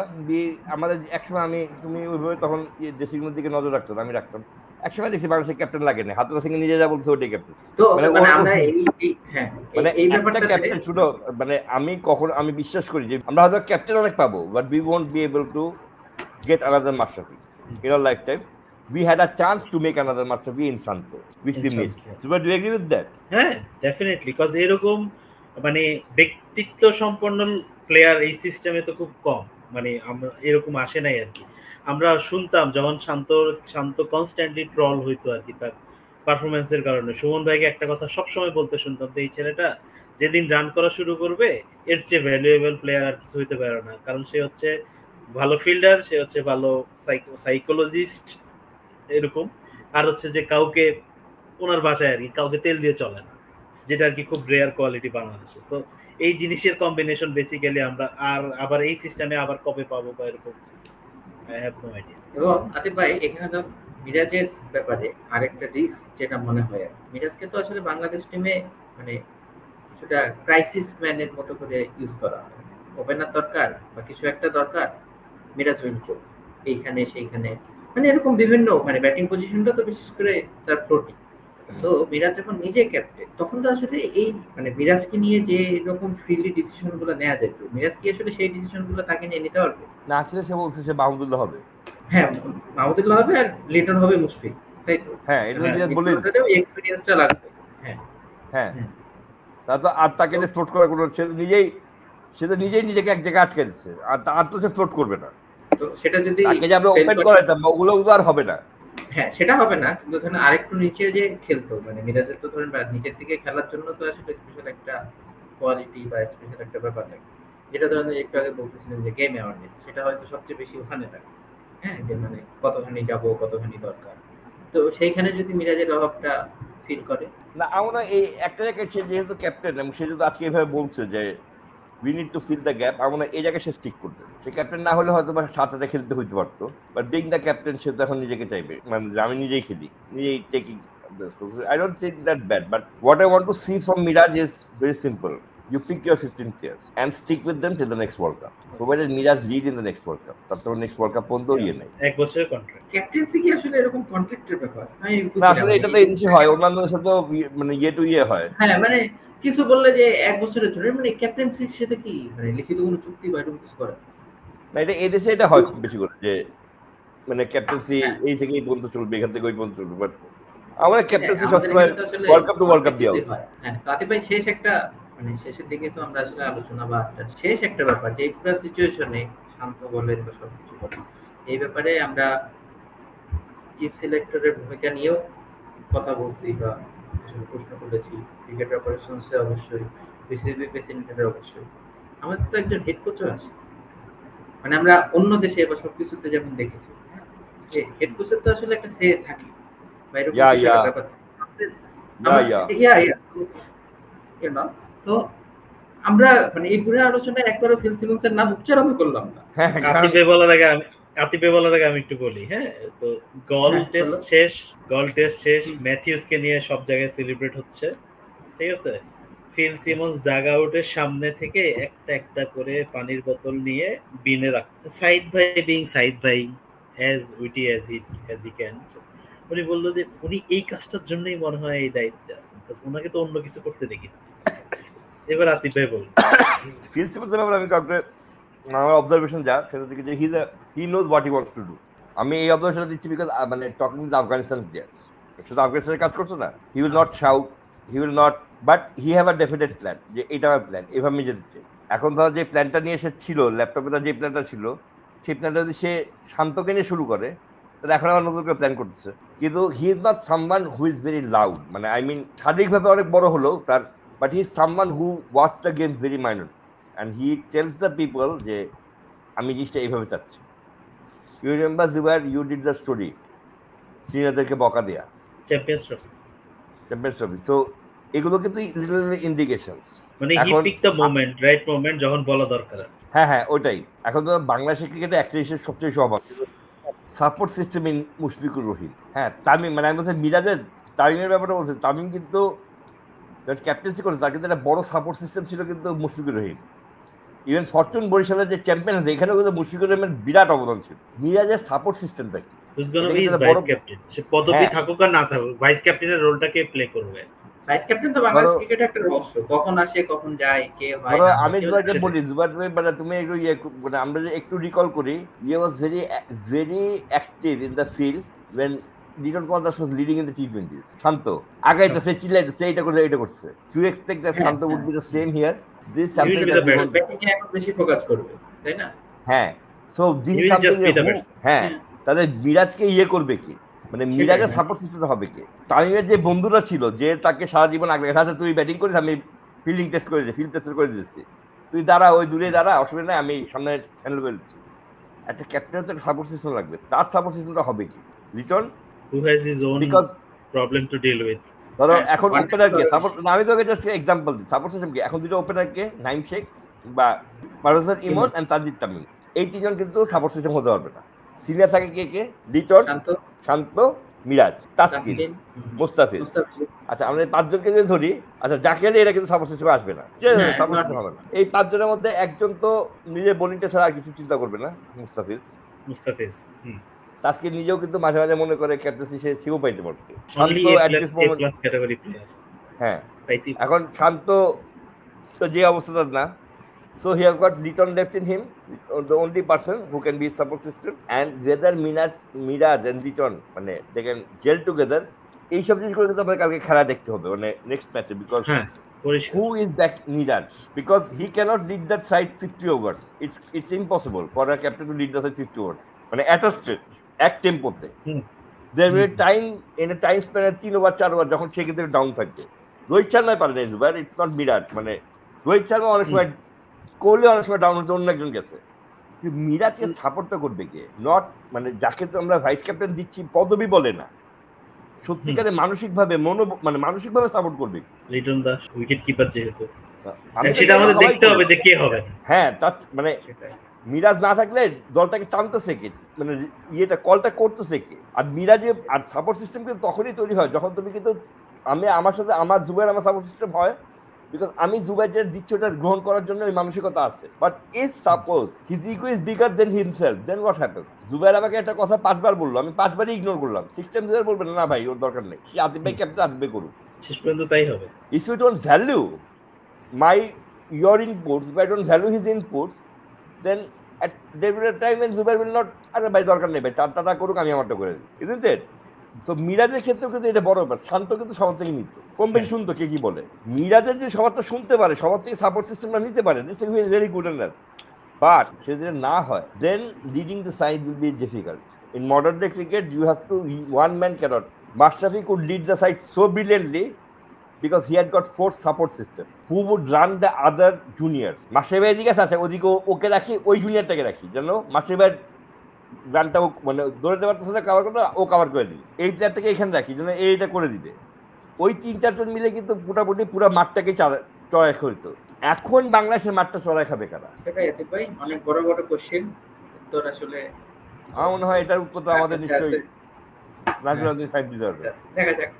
আমাদের একসময় তুমি ওইভাবে তখন ড্রেসিং রুমের দিকে নজর রাখতাম, আমি রাখতাম। একসময় দেখছি বাংলাদেশের ক্যাপ্টেন লাগে না, হাতুরা সিং নিজে যা বলছে ওটাই ক্যাপ্টেন। মানে আমি বিশ্বাস করি যে আমরা হয়তো ক্যাপ্টেন অনেক পাবো, but we won't be able to get another Mashrafe in our life time. We had a chance to make another Mashrafi in Santo, which we missed. So, do you agree with that? হ্যাঁ, definitely, because এরকম মানে ব্যক্তিত্ব সম্পন্ন player এই সিস্টেমে তো খুব কম, মানে আমরা এরকম আসে নাই আর কি। আমরা শুনতাম যখন শান্ত কনস্ট্যান্টলি ট্রল হইতো আর কি তার পারফরমেন্সের কারণে। সুমন ভাইকে একটা কথা সবসময় বলতে শুনতাম, তো এই ছেলেটা যেদিন রান করা শুরু করবে এর চেয়ে ভ্যালুয়েবল প্লেয়ার আর কিছু হইতে পারে না, কারণ সে হচ্ছে ভালো ফিল্ডার, সে হচ্ছে ভালো সাইকোলজিস্ট এরকম, আর হচ্ছে যে কাউকে ওনার বাসায় আর কি কাউকে তেল দিয়ে চলে না, যেটা আর কি খুব রেয়ার কোয়ালিটি বাংলাদেশে। সো এই জিনিসের কম্বিনেশন বেসিক্যালি আমরা আবার এই সিস্টেমে আবার কবে পাবো বা এরকম আই হ্যাভ নো আইডিয়া। এবং আতিফ ভাই, এখানে তো মিরাজের ব্যাপারে আরেকটা রিস্ক যেটা মনে হয়, মিরাজকে তো আসলে বাংলাদেশ টিমে মানে কিছুটা ক্রাইসিস ম্যানের মতো করে ইউজ করা হয়। ওপেনার দরকার বা কিছু একটা দরকার, মিরাজ উইন করবে এইখানে সেইখানে, মানে এরকম বিভিন্ন মানে ব্যাটিং পজিশনটা তো বিশেষ করে তার ফ্লোটিং। তো মিরাজ যখন নিজে ক্যাপ্টেন, তখন তো আসলে এই মানে মিরাজকে নিয়ে যে এরকম ফ্রিলি ডিসিশন গুলো নেওয়া যেত, মিরাজ কি আসলে সেই ডিসিশন গুলো তাকে নিয়ে নিতে পারবে না? আসলে সে বলছে সে মাহমুদুল্লাহ হবে। হ্যাঁ, মাহমুদুল্লাহ হবে আর লিটন হবে মুশফিক, তাই তো? হ্যাঁ, এটা মিরাজ বলেছে, এক্সপেরিয়েন্সটা লাগবে। হ্যাঁ হ্যাঁ, তা তো আর তাকে ফ্লোট করার কোনো, সে তো নিজেই নিজেকে এক জায়গায় আটকে দিচ্ছে, আর তো সে ফ্লোট করবে না। তো সেটা যদি তাকে যে আমরা ওপেন করাইতাম ওগুলো আর হবে না। হ্যাঁ, সেটা হবে না, কিন্তু ধরেন আরেকটু নিচে যে খেলতো, মানে মিরাজের তো ধরেন নিচের দিকে খেলার জন্য তো আসলে স্পেশাল একটা কোয়ালিটি বা স্পেশাল একটা ব্যাপার থাকে, যেটা ধরেন একটু আগে বলতেছিলেন যে গেম অ্যাওয়ারনেস, সেটা হয়তো সবচেয়ে বেশি ওখানে থাকে। হ্যাঁ, যে মানে কতখানি যাবো, কতখানি দরকার, তো সেইখানে যদি মিরাজের অভাবটা ফিল করে না, আমরা এই একটা জায়গায় সে যেহেতু ক্যাপ্টেন এবং সে যদি আজকে এভাবে বলছে যে we need to fill the gap, আমরা এই জায়গায় সে স্টিক করবে। সে ক্যাপ্টেন না হলে হয়তো বা সাথে খেলতে হইতে পারতো, বাট বিং দ্য ক্যাপ্টেন সে তো এখন নিজেকে চাইবে, মানে আমি নিজেই খেলি, নিজেই taking I don't think that bad, but what I want to see from Miraj is very simple. You pick your 15 players and stick with them till the next World Cup. Provided Miraj lead in the next World Cup. তারপর next World Cup পর্যন্ত ইয়ে নাই। এক বছরের contract. Captaincy কি আসলে এরকম কন্ট্রাক্টের ব্যাপার? না, আসলে এটা তো এনসি হয়, অন্যান্য সাথে মানে ইয়ে টু ইয়ে হয়। হ্যাঁ, মানে কিছু বললে যে এক বছরের জন্য, মানে ক্যাপ্টেন্সির সাথে কি মানে লিখিত কোনো চুক্তি বা এরকম কিছু করে না? এটা এই দেশে এটা হয় বেশি করে, যে মানে ক্যাপ্টেন্সি এই থেকে এই পর্যন্ত চলবে, এখান থেকে ওই পর্যন্ত চলবে, বাট আমার ক্যাপ্টেন্সি সবসময় world cup to world cup দেওয়া হয়। হ্যাঁ, তাতে ভাই শেষ একটা মানে শেষের দিকে তো আমরা আসলে আলোচনা বা শেষ একটা ব্যাপার, যে পুরো সিচুয়েশনে শান্ত বলেন বা সবকিছু বলেন, এই ব্যাপারে আমরা চিফ সিলেক্টরের ভূমিকা নিয়েও কথা বলছি বা প্রশ্ন করেছি, ক্রিকেট অপারেশনসে অবশ্যই, বিসিবি প্রেসিডেন্টের অবশ্যই, আমাদের তো একজন হেড কোচও আছে, মানে আমরা অন্য দেশে বা সবকিছুতে যেমন দেখেছি যে হেড কোচের তো আসলে একটা সে থাকে, তো আমরা মানে এই পুরো আলোচনায় একবারও ফিল সিমন্সের নাম উচ্চারণ করলাম না। আতিফে বলার আগে আমি একটু বলি। হ্যাঁ, তো গল টেস্ট শেষ, ম্যাথিউসকে নিয়ে সব জায়গায় সেলিব্রেট হচ্ছে, ঠিক আছে? ফিল সিমন্স ডাগ আউটের সামনে থেকে একটা একটা করে পানির বোতল নিয়ে বিনে রাখছে। সাইদ ভাই বিং সাইদ ভাই, as witty as he can, উনি বললো যে উনি এই কাজটার জন্যই মনে হয় এই দায়িত্বে আছেন, কারণ ওনাকে তো অন্য কিছু করতে দেখি না। এবার আতিফ ভাই বলুন। ফিল সিমন্সের ব্যাপারে আমি কাউকে আমার অবজারভেশন যা সেটা থেকে যে he knows what he wants to do. আমি এই অবজারভেশনটা দিচ্ছি বিকজ মানে টকিং উইথ আফগানিস্তান প্লেয়ার্স, শুধু আফগানিস্তানের কাজ করছে না, he will not shout, he will not, but he have a definite plan যে এটা আমার প্ল্যান, এভাবে আমি যেতে চাই। এখন ধর যে প্ল্যানটা নিয়ে সে ছিল ল্যাপটপে, তার যে প্ল্যানটা ছিল সেই প্ল্যানটা যদি সে শান্তকে নিয়ে শুরু করে তাহলে এখন আবার নতুন করে প্ল্যান করতেছে। কিন্তু he is not someone who is very loud, মানে আই মিন শারীরিকভাবে অনেক বড় হলেও তার, but he is someone who watch the game very minor and he tells the people যে আমি জিনিসটা এইভাবে চাচ্ছি। You remember Zubair, you did the story সিনিয়রদেরকে বকা দেয়া, champions trophy, champions trophy. So এগুলো কিন্তু লিটল ইন্ডিকেশনস, মানে হি এখন pick the moment, right moment যখন বলা দরকার। হ্যাঁ হ্যাঁ ওটাই। এখন তো বাংলাদেশের ক্রিকেটে একটা জিনিসের সবচেয়ে বেশি অভাব, support system in Mushfiqur Rahim. হ্যাঁ তামিম, মানে আমি বলছি মিরাজের তামিমের ব্যাপারটা বলছি, তামিম কিন্তু ক্যাপ্টেন্সি করেছে, তার কিন্তু একটা বড় সাপোর্ট সিস্টেম ছিল কিন্তু মুশফিকুর রহিম। ইভেন ফরচুন বরিশালের যে চ্যাম্পিয়ন আছে এখানেও কিন্তু মুশফিকুর রহিমের বিরাট অবদান ছিল। মিরাজের সাপোর্ট সিস্টেমটা কি, Who's gonna be his vice captain? সে পদবি থাকুক আর না থাকুক, ভাইস ক্যাপ্টেনের রোলটাকে প্লে করবে। ভাইস ক্যাপ্টেন তো বাংলাদেশ ক্রিকেটে একটা রহস্য, কখন আসে কখন যায় কে হয়। ধরো আমি জুবাইরকে বলি, জুবাইর মানে তুমি একটু মানে আমরা যে একটু রিকল করি, ইয়ে was very active in the field when Liton Condas was leading in the T20s. শান্ত আগাইতেছে, চিল্লাইতেছে, এটা করছে এটা করছে। Do you expect that Shanto would be the same here? This is something that batting এ এখন বেশি ফোকাস করবে, তাই না? হ্যাঁ, so this is something হ্যাঁ তাহলে মিরাজকে ইয়ে করবে কি, মানে মিরাজের সাপোর্ট সিস্টেম হবে কি? তামিমের যে বন্ধুরা ছিল যে তাকে সারা জীবন আগলে গেছে, তুই ব্যাটিং করিস আমি ফিল্ডিং টেস্ট করে দিই, ফিল্ড টেস্ট করে দিচ্ছি, তুই দাঁড়া ওই দূরে দাঁড়া, অসুবিধা নাই, আমি সামনে হ্যান্ডেল করে দিচ্ছি। একটা ক্যাপ্টেনের তো একটা সাপোর্ট সিস্টেম লাগবে, তার সাপোর্ট সিস্টেমটা হবে কি? Liton who has his own problem to deal with. ধরো এখন ওপেনারকে সাপোর্ট, আমি তোকে জাস্ট এক্সাম্পল দিই, সাপোর্ট সিস্টেম কি এখন দুটো ওপেনারকে নাইম শেখ বা পারভেজ ইমন এন্ড তানজিদ তামিম, এই তিনজন কিন্তু সাপোর্ট সিস্টেম হতে পারবে না। সিনিয়র থাকে কে কে? লিটন, শান্ত, মিরাজ, তাসকিন, মুস্তাফিজ। আচ্ছা আমরা এই পাঁচজনকে যদি ধরি, আচ্ছা যাকে এরা কিন্তু সাপোর্ট সিস্টেমে আসবে না, সাপোর্ট সিস্টেম হবে না। এই পাঁচজনের মধ্যে একজন তো নিজের বোলিংটা ছাড়া আর কিছু চিন্তা করবে না, মুস্তাফিজ। তাসকিন নিজেও কিন্তু মাঝে মাঝে মনে করে ক্যাপ্টেন্সি সে শিও পাইতে পারছে। হ্যাঁ এখন শান্ত তো যে অবস্থা না, so he have got Liton left in him, the only person who can be support system, and whether Miraj and Liton মানে they can gel together, এই সব জিনিসগুলো কিন্তু আমরা কালকে খেলা দেখতে হবে মানে নেক্সট ম্যাচে, because who is that Miraj, because he cannot lead that side 50 overs, it's impossible for a captain to lead the side 50 overs মানে at a stretch এক টেম্পোতে। there will be time in a time span 3 over 4 over যখন সে কিন্তু down থাকবে। রোহিত শর্মা পারে না Jubair, it's not Miraj, মানে রোহিত শর্মা অনেক সময় কোহলি অনেক সময় ডাউন হচ্ছে, অন্য একজন গেছে, কিন্তু মিরাজকে সাপোর্টটা করবে কে? নট মানে যাকে তো আমরা ভাইস ক্যাপ্টেন দিচ্ছি পদবি বলে না, সত্যিকারে মানসিকভাবে মানে মানসিকভাবে সাপোর্ট করবে লিটন দাস উইকেট কিপার যেহেতু সেটা আমাদের দেখতে হবে যে কে হবে। হ্যাঁ তার মানে মিরাজ না থাকলে দলটাকে টানতেছে কে, মানে ইয়েটা কলটা করতেছে কে? আর মিরাজে আর সাপোর্ট সিস্টেম কিন্তু তখনই তৈরি হয় যখন তুমি কিন্তু আমি আমার সাথে আমার জুবাইর আমার সাপোর্ট সিস্টেম হয়, বিকজ আমি জুবাইর যেটা দিচ্ছি ওটা গ্রহণ করার জন্য ওই মানসিকতা আছে। But if suppose his ego is bigger then himself, then what happens? Zubair আমাকে একটা কথা 5 বার বললো, আমি 5 বারই ইগনোর করলাম, 6 টাইমস বলবেন না ভাই ওর দরকার নেই, আতিফ ভাই ক্যাপ্টেন আতিফ ভাই করুন, শেষ পর্যন্ত তাই হবে। If you don't value your inputs, if I don't value his inputs, then at different time when Zubair will not, আরে ভাই দরকার নেই ভাই তারা করুক আমি আমারটা করে দিই, isn't it? সো মিরাজের ক্ষেত্রেও কিন্তু এটা বড় ব্যাপার, শান্ত কিন্তু সবার থেকে নিত কম বেশি শুনতো কে কি বলে, মিরাজের যে সবারটা শুনতে পারে সবার থেকে সাপোর্ট সিস্টেমটা নিতে পারে, this is very good and that, but সে যদি না হয় then leading the side will be difficult. In modern day cricket you have to, one man cannot, Mashrafe could lead the side so brilliantly because he had got 4 support system who would run the other juniors. Mashrafe এদিকে আছে ওদিকে ওকে রাখি, ওই জুনিয়রটাকে রাখি যেন মাশরাফির রানটা মানে দৌড়াতে পারতেছে না, কভার করতে ও কভার করে দিবে, এই প্লেয়ারটাকে এখানে রাখি যেন এইটা করে দিবে, ওই 3-4 জন মিলে কিন্তু মোটামুটি পুরো মাঠটাকে চড়াই করতো। এখন বাংলাদেশের মাঠটা চড়াই খাবে কারা? সেটাই আতিফ ভাই অনেক বড় বড় কোশ্চেন, উত্তর আসলে আমার মনে হয় এটার উত্তর তো আমাদের নিশ্চয়ই নাজমুল সাহেব দিতে পারবে। দেখা যাক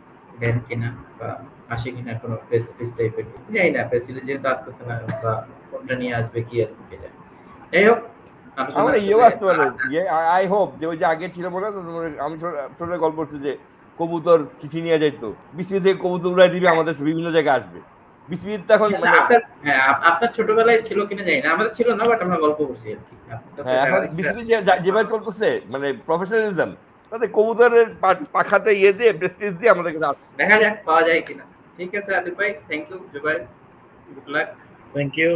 দেন কিনা বা আসে কিনা কোনো প্রেস টাইপের, জানি না প্রেস যেহেতু আসতেছে না বা কোনটা নিয়ে আসবে কি আসবে কে জানে। যাই হোক আমরা ইয়েও আসতে পারে, আই হোপ যে ওই যে আগে ছিল মনে আছে আমি ছোট গল্প করছি যে কবুতর চিঠি নিয়ে যাইতো, বিসি থেকে কবুতর উড়াই দিবে আমাদের বিভিন্ন জায়গায় আসবে, বিসিবিতে এখন মানে হ্যাঁ আপনার ছোটবেলায় ছিল কিনা জানি না, আমাদের ছিল না, বাট আমরা গল্প করছি আর কি। হ্যাঁ এখন বিসিবি যেভাবে চলতেছে মানে প্রফেশনালিজম, তাতে কবুতরের পাখাতে ইয়ে দিয়ে প্রেস্টিজ দিয়ে আমাদের কাছে দেখা যাক পাওয়া যায় কিনা। ঠিক আছে আদিব ভাই, thank you, Zubair, good luck. Thank you.